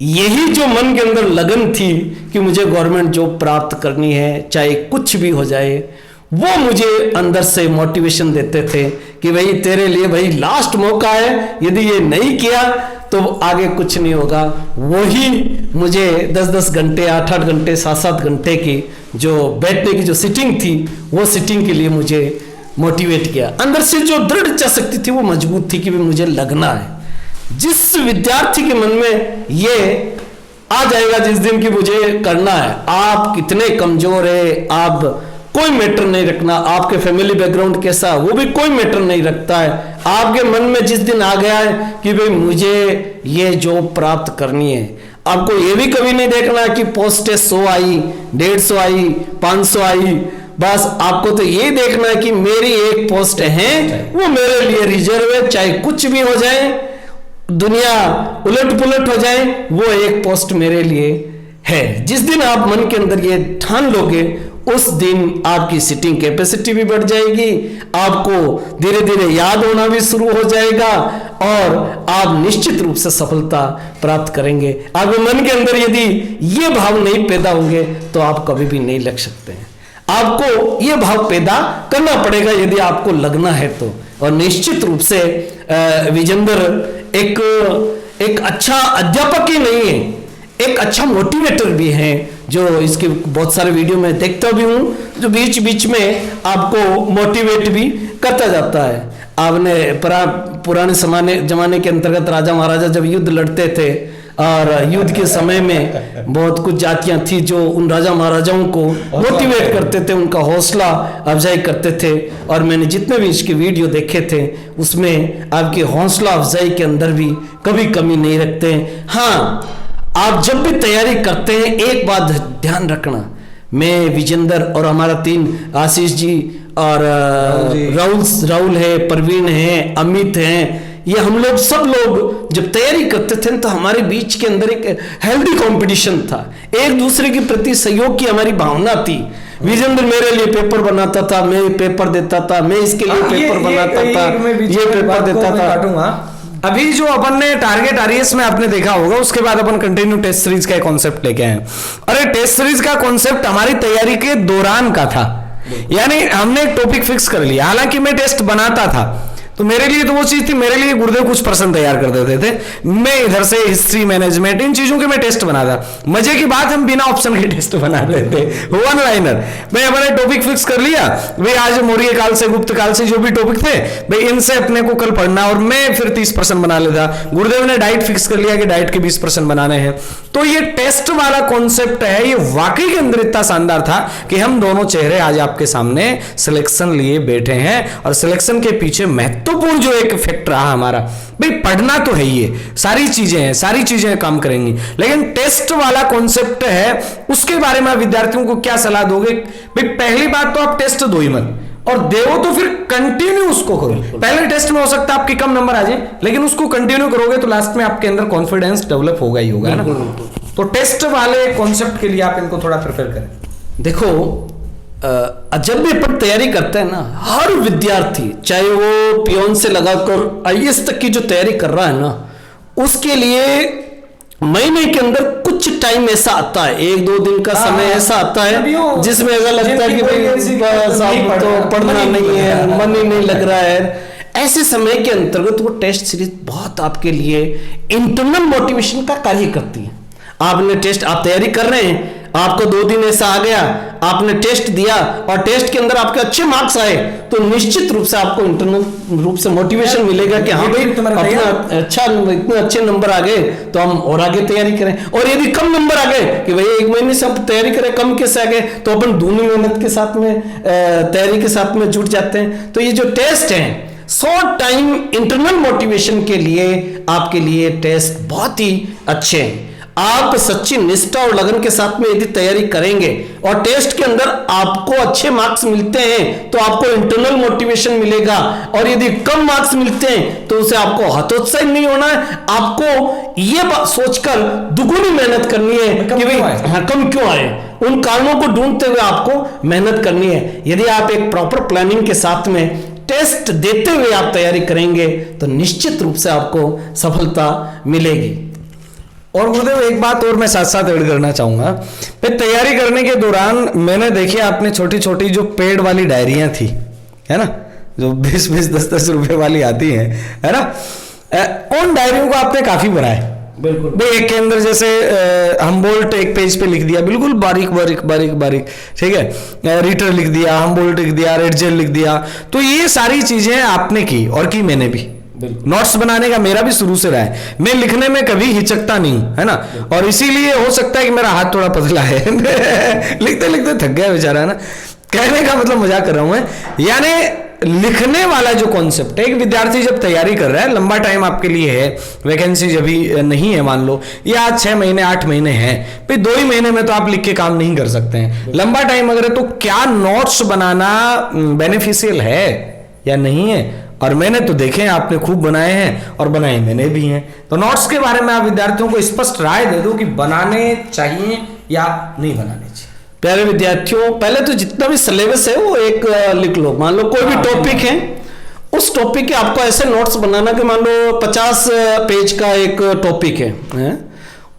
यही जो मन के अंदर लगन थी कि मुझे गवर्नमेंट जॉब प्राप्त करनी है, चाहे कुछ भी हो जाए, वो मुझे अंदर से मोटिवेशन देते थे कि भाई तेरे लिए भाई लास्ट मौका है, यदि ये नहीं किया तो आगे कुछ नहीं होगा। वही मुझे 10-10 घंटे 8-8 घंटे 7-7 घंटे की जो बैठने की जो सिटिंग थी, वो सिटिंग के लिए मुझे मोटिवेट किया। अंदर से जो दृढ़ इच्छा शक्ति थी वो मजबूत थी कि मुझे लगना है। जिस विद्यार्थी के मन में ये आ जाएगा जिस दिन की मुझे करना है, आप कितने कमजोर है, आप कोई मैटर नहीं रखना, आपके फैमिली बैकग्राउंड कैसा वो भी कोई मैटर नहीं रखता है। आपके मन में जिस दिन आ गया है कि भाई मुझे ये जॉब प्राप्त करनी है, आपको ये भी कभी नहीं देखना कि पोस्ट 100 आई, 150 आई, 500 आई, बस आपको तो ये देखना है कि मेरी एक पोस्ट है, वो मेरे लिए रिजर्व है, चाहे कुछ भी हो जाए, दुनिया उलट पुलट हो जाए, वो एक पोस्ट मेरे लिए है। जिस दिन आप मन के अंदर ये ठान लोगे, उस दिन आपकी सिटिंग कैपेसिटी भी बढ़ जाएगी, आपको धीरे धीरे याद होना भी शुरू हो जाएगा और आप निश्चित रूप से सफलता प्राप्त करेंगे। आपके मन के अंदर यदि ये भाव नहीं पैदा होंगे तो आप कभी भी नहीं लग सकते हैं। आपको ये भाव पैदा करना पड़ेगा यदि आपको लगना है तो। और निश्चित रूप से विजेंद्र एक अच्छा अध्यापक ही नहीं है, एक अच्छा मोटिवेटर भी है, जो इसके बहुत सारे वीडियो में देखता भी हूं, जो बीच बीच में आपको मोटिवेट भी करता जाता है। आपने पुराने जमाने के अंतर्गत राजा महाराजा जब युद्ध लड़ते थे और युद्ध के समय में बहुत कुछ जातियां थी जो उन राजा महाराजाओं को मोटिवेट करते थे, उनका हौसला अफजाई करते थे। और मैंने जितने भी इसके वीडियो देखे थे उसमें आपकी हौसला अफजाई के अंदर भी कभी कमी नहीं रखते हैं। हाँ, आप जब भी तैयारी करते हैं एक बात ध्यान रखना, मैं विजेंद्र और हमारा टीम आशीष जी और राहुल है, प्रवीण है, अमित हैं, ये हम लोग सब लोग जब तैयारी करते थे तो हमारे बीच के अंदर एक हेल्दी कंपटीशन था, एक दूसरे के प्रति सहयोग की हमारी भावना थी। विजेंद्र मेरे लिए पेपर बनाता था, मैं पेपर देता था, मैं इसके लिए पेपर बनाता था, ये पेपर देता था। अभी जो अपन ने टारगेट आरईएस में आपने देखा होगा, उसके बाद अपन कंटिन्यू टेस्ट सीरीज का कॉन्सेप्ट लेके आए। और ये टेस्ट सीरीज का कॉन्सेप्ट हमारी तैयारी के दौरान का था, यानी हमने एक टॉपिक फिक्स कर लिया। हालांकि मैं टेस्ट बनाता था तो मेरे लिए तो वो चीज थी, मेरे लिए गुरुदेव कुछ प्रश्न तैयार कर देते थे, मैं इधर से हिस्ट्री मैनेजमेंट इन चीजों के मैं टेस्ट बनाता। मजे की बात हम बिना ऑप्शन के टेस्ट बना लेते, वन लाइनर। भाई हमारे टॉपिक फिक्स कर लिया, भाई आज मौर्य काल से गुप्त काल से जो भी टॉपिक थे भाई इनसे अपने को कल पढ़ना, और मैं फिर 30 प्रश्न बना लेता। गुरुदेव ने डाइट फिक्स कर लिया कि डाइट के 20 प्रश्न बनाने हैं। तो ये टेस्ट वाला कॉन्सेप्ट है, ये वाकई के अंदर इतना शानदार था कि हम दोनों चेहरे आज आपके सामने सिलेक्शन लिए बैठे हैं। और सिलेक्शन के पीछे महत्वपूर्ण जो एक फैक्टर रहा हमारा, भाई पढ़ना तो है, ये सारी चीजें हैं, सारी चीजें काम करेंगी, लेकिन टेस्ट वाला कॉन्सेप्ट है, उसके बारे में विद्यार्थियों को क्या सलाह दोगे? भाई पहली बात तो आप टेस्ट दो ही मत, और देवो तो फिर कंटिन्यू उसको करो। पहले टेस्ट में हो सकता है आपके कम नंबर आ जाए, लेकिन उसको कंटिन्यू करोगे तो लास्ट में आपके अंदर कॉन्फिडेंस डेवलप होगा ही होगा ना। तो टेस्ट वाले कॉन्सेप्ट के लिए आप इनको थोड़ा प्रिपेयर करें। देखो, जब भी अपन तैयारी करते हैं ना, हर विद्यार्थी चाहे वो पियोन से लगाकर आईएएस तक की जो तैयारी कर रहा है ना, उसके लिए महीने के अंदर कुछ टाइम ऐसा आता है, 1-2 दिन का समय ऐसा आता है जिसमें ऐसा लगता है कि भाई तो पढ़ना नहीं है, मन ही नहीं लग रहा है। ऐसे समय के अंतर्गत वो टेस्ट सीरीज बहुत आपके लिए इंटरनल मोटिवेशन का कार्य करती है। आपने टेस्ट, आप तैयारी कर रहे हैं, आपको 2 दिन ऐसा आ गया, आपने टेस्ट दिया और टेस्ट के अंदर आपके अच्छे मार्क्स आए, तो निश्चित रूप से आपको इंटरनल रूप से मोटिवेशन मिलेगा कि हाँ भाई अपना अच्छा, इतने अच्छे नंबर आ गए तो हम और आगे तैयारी करें। और यदि कम नंबर आ गए कि भाई 1 महीने से आप तैयारी करें, कम कैसे आ गए, तो अपन दूनी मेहनत के साथ में तैयारी के साथ में जुट जाते हैं। तो ये जो टेस्ट है, शॉर्ट टाइम इंटरनल मोटिवेशन के लिए आपके लिए टेस्ट बहुत ही अच्छे हैं। आप सच्ची निष्ठा और लगन के साथ में यदि तैयारी करेंगे और टेस्ट के अंदर आपको अच्छे मार्क्स मिलते हैं तो आपको इंटरनल मोटिवेशन मिलेगा, और यदि कम मार्क्स मिलते हैं तो उसे आपको हतोत्साहित नहीं होना है, आपको ये बात सोचकर दुगुनी मेहनत करनी है कि भाई कम क्यों आए, उन कारणों को ढूंढते हुए आपको मेहनत करनी है। यदि आप एक प्रॉपर प्लानिंग के साथ में टेस्ट देते हुए आप तैयारी करेंगे तो निश्चित रूप से आपको सफलता मिलेगी। और गुरुदेव एक बात और मैं साथ साथ ऐड करना चाहूंगा, फिर तैयारी करने के दौरान मैंने देखी आपने छोटी छोटी जो पेड वाली डायरियां थी, है ना, जो 20-20, 10-10 रुपए वाली आती हैं, है ना, उन डायरियों को आपने काफी बनाए। बिल्कुल भाई एक के अंदर जैसे हमबोल्ट एक पेज पे लिख दिया, बिल्कुल बारीक बारीक बारीक बारीक, ठीक है, रीटर लिख दिया, हमबोल्ट लिख दिया, रेडजेल लिख दिया। तो ये सारी चीजें आपने की और की मैंने भी। नोट्स बनाने का मेरा भी शुरू से रहा है, मैं लिखने में कभी हिचकता नहीं, है ना, और इसीलिए हो सकता है कि मेरा हाथ थोड़ा पतला है लिखते लिखते थक गया बेचारा, है ना। कहने का मतलब मजाक कर रहा हूं मैं, यानी लिखने वाला जो कॉन्सेप्ट है, एक विद्यार्थी जब तैयारी कर रहा है, लंबा टाइम आपके लिए है, वैकेंसी जब भी नहीं है मान लो, या आज 6 महीने 8 महीने हैं, फिर 2 ही महीने में तो आप लिख के काम नहीं कर सकते हैं। लंबा टाइम अगर है तो क्या नोट्स बनाना बेनिफिशियल है या नहीं है? और मैंने तो देखे हैं, आपने खूब बनाए हैं और बनाए मैंने भी हैं। तो नोट्स के बारे में आप विद्यार्थियों को स्पष्ट राय दे दो कि बनाने चाहिए या नहीं बनाने चाहिए। प्यारे विद्यार्थियों, पहले तो जितना भी सिलेबस है वो एक लिख लो। मान लो कोई भी टॉपिक है, उस टॉपिक के आपको ऐसे नोट्स बनाना कि मान लो 50 पेज का एक टॉपिक है,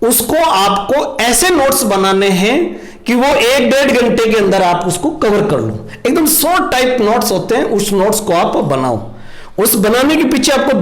उसको आपको ऐसे नोट्स बनाने हैं कि वो 1-1.5 घंटे के अंदर आप उसको कवर कर लो। एकदम शॉर्ट टाइप नोट्स होते हैं, उस नोट्स को आप बनाओ। उस बनाने के पीछे आपको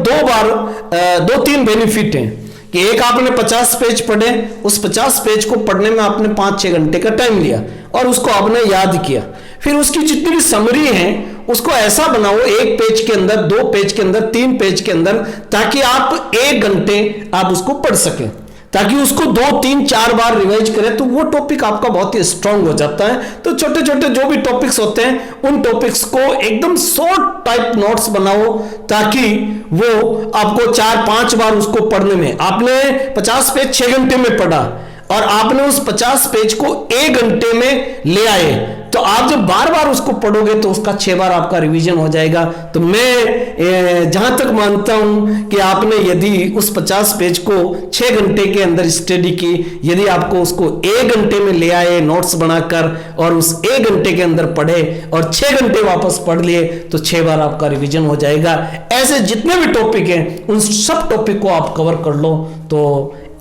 2-3 बेनिफिट हैं कि एक, आपने 50 पेज पढ़े, उस 50 पेज को पढ़ने में आपने 5-6 घंटे का टाइम लिया और उसको आपने याद किया। फिर उसकी जितनी भी समरी है उसको ऐसा बनाओ 1 पेज के अंदर, 2 पेज के अंदर, 3 पेज के अंदर, ताकि आप 1 घंटे आप उसको पढ़ सकें, ताकि उसको 2-3-4 बार रिवाइज करें तो वो टॉपिक आपका बहुत ही स्ट्रांग हो जाता है। तो छोटे छोटे जो भी टॉपिक्स होते हैं उन टॉपिक्स को एकदम शॉर्ट टाइप नोट्स बनाओ, ताकि वो आपको 4-5 बार उसको पढ़ने में, आपने 50 पेज 6 घंटे में पढ़ा और आपने उस 50 पेज को 1 घंटे में ले आए, तो आप जब बार बार उसको पढ़ोगे तो उसका 6 बार आपका रिवीजन हो जाएगा। तो मैं जहां तक मानता हूं कि आपने यदि उस 50 पेज को 6 घंटे के अंदर स्टडी की, यदि आपको उसको 1 घंटे में ले आए नोट्स बनाकर और उस 1 घंटे के अंदर पढ़े और 6 घंटे वापस पढ़ लिए, तो 6 बार आपका रिवीजन हो जाएगा। ऐसे जितने भी टॉपिक हैं उन सब टॉपिक को आप कवर कर लो तो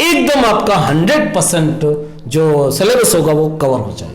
एकदम आपका 100% जो सिलेबस होगा वो कवर हो जाएगा।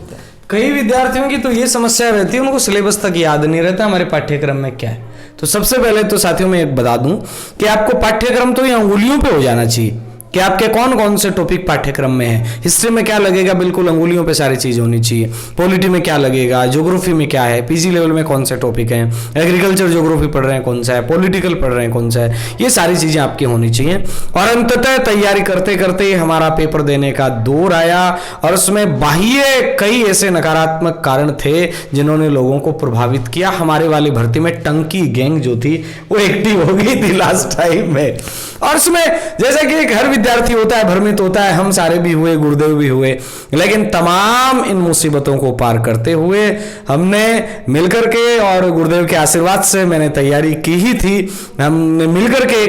कई विद्यार्थियों की तो ये समस्या रहती है, उनको सिलेबस तक याद नहीं रहता हमारे पाठ्यक्रम में क्या है। तो सबसे पहले तो साथियों मैं एक बता दूं कि आपको पाठ्यक्रम तो ये अंगुलियों पे हो जाना चाहिए कि आपके कौन कौन से टॉपिक पाठ्यक्रम में है। हिस्ट्री में क्या लगेगा, बिल्कुल अंगुलियों पे सारी चीज होनी चाहिए। पॉलिटी में क्या लगेगा, ज्योग्राफी में क्या है, पीजी लेवल में कौन से टॉपिक हैं, एग्रीकल्चर ज्योग्राफी पढ़ रहे हैं कौन सा है, पॉलिटिकल पढ़ रहे हैं कौन सा है, ये सारी चीजें आपकी होनी चाहिए। और अंततः तैयारी करते करते हमारा पेपर देने का दौर आया और उसमें बाह्य कई ऐसे नकारात्मक कारण थे जिन्होंने लोगों को प्रभावित किया। हमारे वाली भर्ती में टंकी गैंग जो थी वो एक्टिव हो गई थी लास्ट टाइम में, और उसमें जैसे कि एक हर विद्यार्थी होता है, भ्रमित होता है, हम सारे भी हुए, गुरुदेव भी हुए, लेकिन तमाम इन मुसीबतों को पार करते हुए हमने मिलकर के, और गुरुदेव के आशीर्वाद से मैंने तैयारी की ही थी, हमने मिलकर के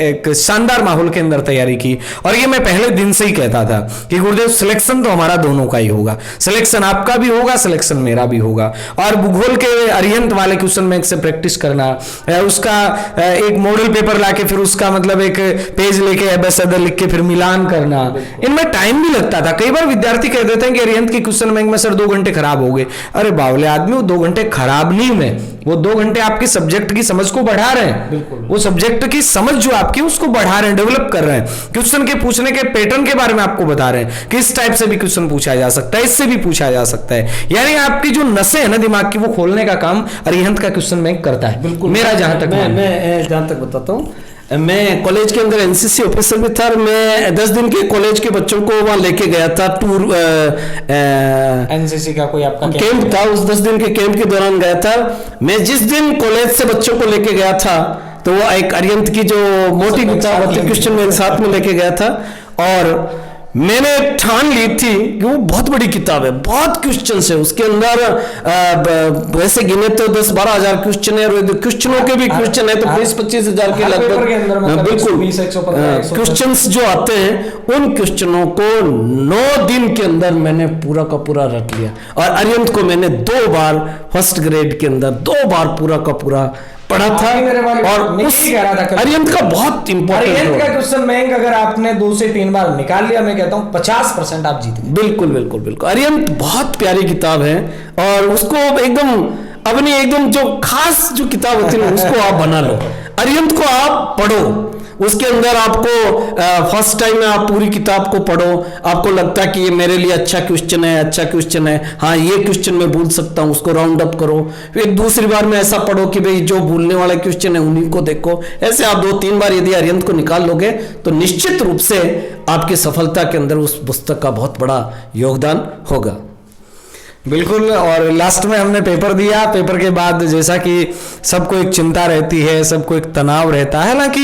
एक शानदार माहौल के अंदर तैयारी की। और ये मैं पहले दिन से ही कहता था कि गुरुदेव सिलेक्शन तो हमारा दोनों का ही होगा, सिलेक्शन आपका भी होगा, सिलेक्शन मेरा भी होगा। और भूगोल के अरिहंत वाले क्वेश्चन बैंक से प्रैक्टिस करना, उसका एक मॉडल पेपर लाके फिर उसका मतलब एक पेज लेके एबेसेडर लिख के फिर मिलान करना, इनमें टाइम भी लगता था। कई बार विद्यार्थी कह देते हैं कि अरिहंत की क्वेश्चन बैंक में सर 2 घंटे खराब हो गए। अरे बावले आदमी, वो 2 घंटे खराब नहीं हुए, वो 2 घंटे आपकी सब्जेक्ट की समझ को बढ़ा रहे हैं। वो सब्जेक्ट की समझ जो आपकी उसको बढ़ा रहे हैं, डेवलप कर रहे हैं। क्वेश्चन के पूछने के पैटर्न के बारे में आपको बता रहे हैं कि इस टाइप से भी क्वेश्चन पूछा जा सकता है, इससे भी पूछा जा सकता है। यानी आपकी जो नसें है ना दिमाग की, वो खोलने का काम अरिहंत का क्वेश्चन बैंक करता है। बिल्कुल, मेरा जहां तक मैं जहां तक बताता हूं, मैं कॉलेज के अंदर एनसीसी ऑफिसर भी था और मैं 10 दिन के कॉलेज के बच्चों को वहां लेके गया था टूर। एनसीसी का कोई आपका कैंप था, उस 10 दिन के कैंप के दौरान गया था मैं। जिस दिन कॉलेज से बच्चों को लेके गया था तो वो एक अरिहंत की जो मोटी किताब क्वेश्चन में साथ में लेके गया था, और मैंने ठान ली थी कि वो बहुत बड़ी किताब है, बहुत क्वेश्चन है उसके अंदर। वैसे गिने तो 10-12 हजार क्वेश्चन है, और क्वेश्चनों के भी क्वेश्चन है तो 20-25 हजार के लगभग। बिल्कुल, क्वेश्चंस जो आते हैं उन क्वेश्चनों को 9 दिन के अंदर मैंने पूरा का पूरा रख लिया। और अरिहंत को मैंने 2 बार फर्स्ट ग्रेड के अंदर 2 बार पूरा का पूरा पढ़ा था। और उस अरिहंत का बहुत इंपॉर्टेंट का क्वेश्चन बैंक अगर आपने 2 से 3 बार निकाल लिया, मैं कहता हूं 50% आप जीत गए। बिल्कुल बिल्कुल बिल्कुल, अरिहंत बहुत प्यारी किताब है और उसको एकदम अपनी एकदम जो खास जो किताब होती है उसको आप बना लो, अरिहंत को आप पढ़ो। उसके अंदर आपको फर्स्ट टाइम में आप पूरी किताब को पढ़ो, आपको लगता है कि ये मेरे लिए अच्छा क्वेश्चन है, अच्छा क्वेश्चन है, हाँ ये क्वेश्चन मैं भूल सकता हूँ, उसको राउंड अप करो। फिर दूसरी बार में ऐसा पढ़ो कि भाई जो भूलने वाला क्वेश्चन है उन्हीं को देखो। ऐसे आप 2-3 बार यदि अरिहंत को निकाल लोगे तो निश्चित रूप से आपकी सफलता के अंदर उस पुस्तक का बहुत बड़ा योगदान होगा। बिल्कुल। और लास्ट में हमने पेपर दिया, पेपर के बाद जैसा कि सबको एक चिंता रहती है, सबको एक तनाव रहता है, हालांकि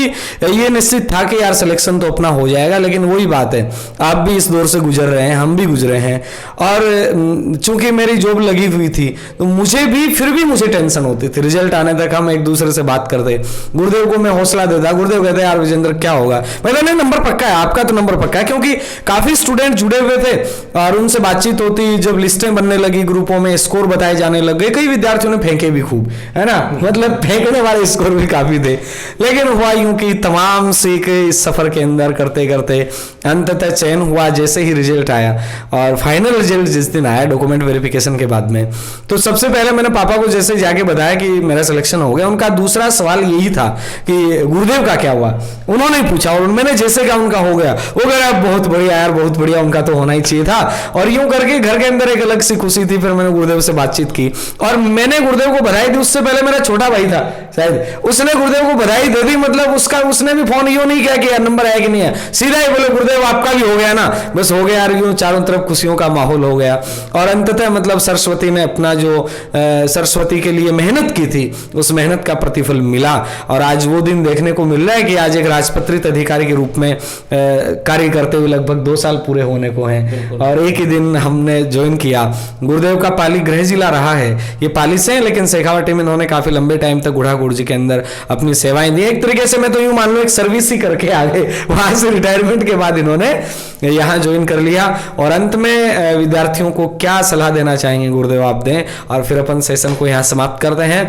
ये निश्चित था कि यार सिलेक्शन तो अपना हो जाएगा, लेकिन वही बात है, आप भी इस दौर से गुजर रहे हैं, हम भी गुजरे हैं। और चूंकि मेरी जॉब लगी हुई थी तो मुझे भी फिर भी मुझे टेंशन होती थी। रिजल्ट आने तक हम एक दूसरे से बात करते, गुरुदेव को मैं हौसला देता, गुरुदेव कहते यार विजेंद्र क्या होगा, मैंने नहीं नंबर पक्का है, आपका तो नंबर पक्का है, क्योंकि काफी स्टूडेंट जुड़े हुए थे और उनसे बातचीत होती, जब लिस्टें बनने लगी ग्रुपों में, स्कोर बताए जाने लग गए, कई विद्यार्थियों ने फेंके भी खूब, है ना, मतलब फेंकने वाले स्कोर भी काफी थे। लेकिन हुआ यूं कि तमाम सीख इस सफर के अंदर करते करते अंततः चयन हुआ। जैसे ही रिजल्ट आया और फाइनल रिजल्ट जिस दिन आया डॉक्यूमेंट वेरिफिकेशन के बाद में, तो सबसे पहले मैंने पापा को जैसे जाके बताया कि मेरा सिलेक्शन हो गया, उनका दूसरा सवाल यही था कि गुरुदेव का क्या हुआ। उन्होंने ही पूछा और मैंने जैसे कहा उनका हो गया, वो कह रहा बहुत बढ़िया यार, बहुत बढ़िया, उनका तो होना ही चाहिए था। और यूं करके घर के अंदर एक अलग सी खुशी थी। फिर मैंने गुरुदेव से बातचीत की और मैंने गुरुदेव को बधाई दी। उससे पहले मेरा छोटा भाई था शायद, उसने गुरुदेव को बधाई दे दी, मतलब उसने भी फोन यूं नहीं किया कि यार नंबर आया कि नहीं है, सीधा ही बोले गुरुदेव आपका भी हो गया ना, बस हो गया यार। यूं चारों तरफ खुशियों का माहौल हो गया और अंततः मतलब सरस्वती ने अपना जो सरस्वती के लिए मेहनत की थी, उस मेहनत का प्रतिफल मिला। और आज वो दिन देखने को मिल रहा है कि आज एक राजपत्रित अधिकारी के रूप में कार्य करते हुए लगभग 2 साल पूरे होने को हैं और एक ही दिन हमने ज्वाइन किया। गुरुदेव का पाली गृह जिला रहा है, ये पाली से है, लेकिन शेखावाटी में इन्होंने काफी लंबे टाइम तक गुढ़ागुड़ जी के अंदर अपनी सेवाएं दी। एक तरीके से मैं तो यूं मान लो एक सर्विस ही करके आ गए, वहां से रिटायरमेंट के बाद इन्होंने यहाँ ज्वाइन कर लिया। और अंत में विद्यार्थियों को क्या सलाह देना चाहेंगे गुरुदेव आप दें, और फिर अपन सेशन को यहाँ समाप्त करते हैं।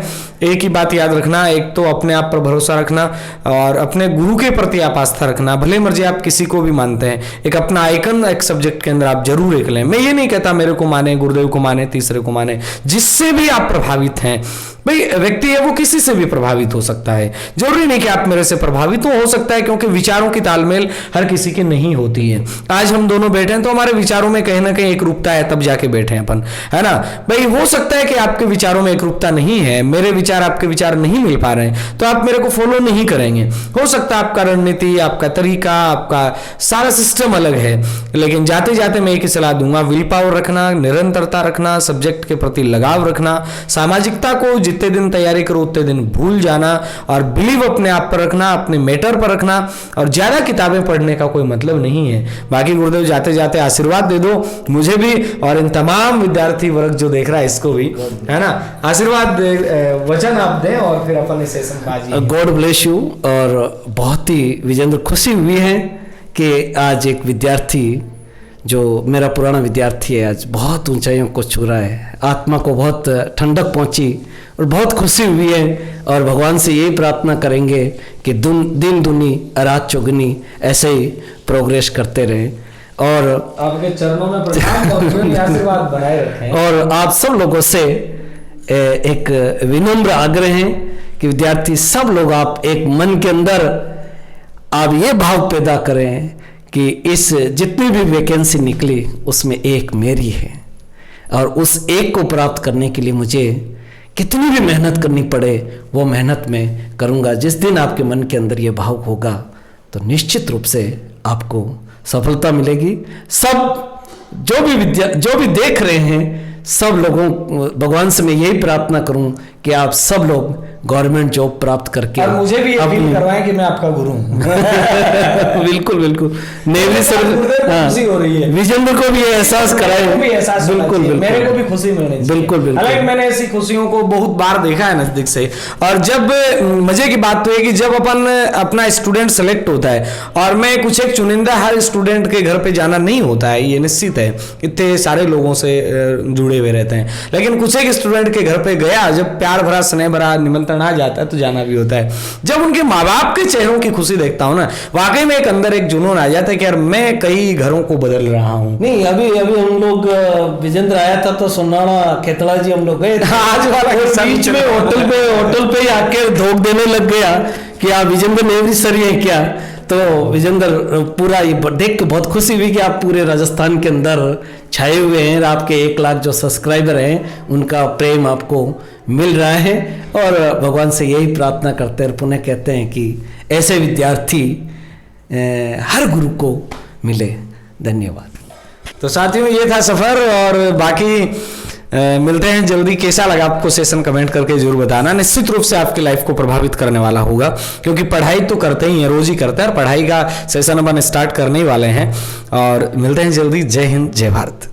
एक ही बात याद रखना, एक तो अपने आप पर भरोसा रखना और अपने गुरु के प्रति आप आस्था रखना। भले मर्जी आप किसी को भी मानते हैं, एक अपना आइकन एक सब्जेक्ट के अंदर आप जरूर एक लें। मैं ये नहीं कहता मेरे को माने, गुरुदेव को माने, तीसरे को माने, जिससे भी आप प्रभावित हैं। भाई व्यक्ति है वो किसी से भी प्रभावित हो सकता है, जरूरी नहीं कि आप मेरे से प्रभावित हो सकता है, क्योंकि विचारों की तालमेल हर किसी की नहीं होती है। आज हम दोनों बैठे हैं तो हमारे विचारों में कहीं ना कहीं एक रूपता है, तब जाके बैठे हैं अपन, है ना भाई। हो सकता है कि आपके विचारों में एक रूपता नहीं है, मेरे विचार आपके विचार नहीं मिल पा रहे हैं, तो आप मेरे को फॉलो नहीं करेंगे। हो सकता है आपका रणनीति, आपका तरीका, आपका सारा सिस्टम अलग है, लेकिन जाते जाते मैं एक ही सलाह दूंगा, विल पावर रखना, निरंतरता रखना, सब्जेक्ट के प्रति लगाव रखना, सामाजिकता को जितने दिन तैयारी करो उतने दिन भूल जाना, और बिलीव अपने आप पर रखना, अपने मैटर पर रखना। और ज्यादा किताबें पढ़ने का कोई मतलब नहीं है। बाकी गुरुदेव जाते जाते आशीर्वाद दे दो मुझे भी और इन तमाम विद्यार्थी वर्ग जो देख रहा है इसको भी, है ना, आशीर्वाद वचन आप दें और फिर अपन इस सेशन बाजी। God bless you. और बहुत ही विजेंद्र खुशी हुई है कि आज एक विद्यार्थी जो मेरा पुराना विद्यार्थी है आज बहुत ऊंचाइयों को छू रहा है, आत्मा को बहुत ठंडक पहुंची और बहुत खुशी हुई है। और भगवान से यही प्रार्थना करेंगे कि दिन दुनी रात चौगुनी ऐसे ही प्रोग्रेस करते रहें और आपके चरणों में प्रणाम और आशीर्वाद बनाए रखें। और आप सब लोगों से एक विनम्र आग्रह है कि विद्यार्थी सब लोग आप एक मन के अंदर आप ये भाव पैदा करें कि इस जितनी भी वैकेंसी निकली उसमें एक मेरी है, और उस एक को प्राप्त करने के लिए मुझे कितनी भी मेहनत करनी पड़े वो मेहनत मैं करूँगा। जिस दिन आपके मन के अंदर ये भाव होगा तो निश्चित रूप से आपको सफलता मिलेगी। सब जो भी देख रहे हैं सब लोगों, भगवान से मैं यही प्रार्थना करूं कि आप सब लोग गवर्नमेंट जॉब प्राप्त करके और मुझे भी ये फील करवाएं कि मैं आपका गुरु हूं। बिल्कुल बिल्कुल नेवरी सर, खुशी हो रही है, विजेंद्र को भी एहसास कराए, बिल्कुल मेरे को भी खुशी मिलनी चाहिए। बिल्कुल हालांकि मैंने ऐसी खुशियों को बहुत बार देखा है नजदीक से। और जब मजे की बात तो है कि जब अपन अपना स्टूडेंट सेलेक्ट होता है, और मैं कुछ एक चुनिंदा हर स्टूडेंट के घर पे जाना नहीं होता है, ये निश्चित है, इतने सारे लोगों से जुड़े हुए रहते हैं, लेकिन कुछ एक स्टूडेंट के घर पे गया, जब प्यार भरा स्नेह भरा निमंत्रण आ जाता है तो जाना भी होता है। जब उनके माँ बाप के चेहरों की खुशी देखता हूं ना, वाकई में एक अंदर एक जुनून आ जाता है कि यार मैं कई घरों को बदल रहा हूं। नहीं अभी हम लोग विजेंद्र आया था तो सोनाड़ा खेतला जी हम लोग गए आज वाला बीच में होटल पे आके धोख देने लग गया कि आप विजेंद्र नेवरी सर है क्या। तो विजेंद्र पूरा ये देख के बहुत खुशी हुई कि आप पूरे राजस्थान के अंदर छाए हुए हैं, आपके 1 लाख जो सब्सक्राइबर हैं उनका प्रेम आपको मिल रहा है। और भगवान से यही प्रार्थना करते हैं, पुनः कहते हैं कि ऐसे विद्यार्थी हर गुरु को मिले। धन्यवाद। तो साथियों ये था सफर, और बाकी मिलते हैं जल्दी। कैसा लगा आपको सेशन कमेंट करके जरूर बताना। निश्चित रूप से आपकी लाइफ को प्रभावित करने वाला होगा, क्योंकि पढ़ाई तो करते ही हैं, रोज ही करते हैं, और पढ़ाई का सेशन अपन स्टार्ट करने ही वाले हैं। और मिलते हैं जल्दी। जय हिंद, जय भारत।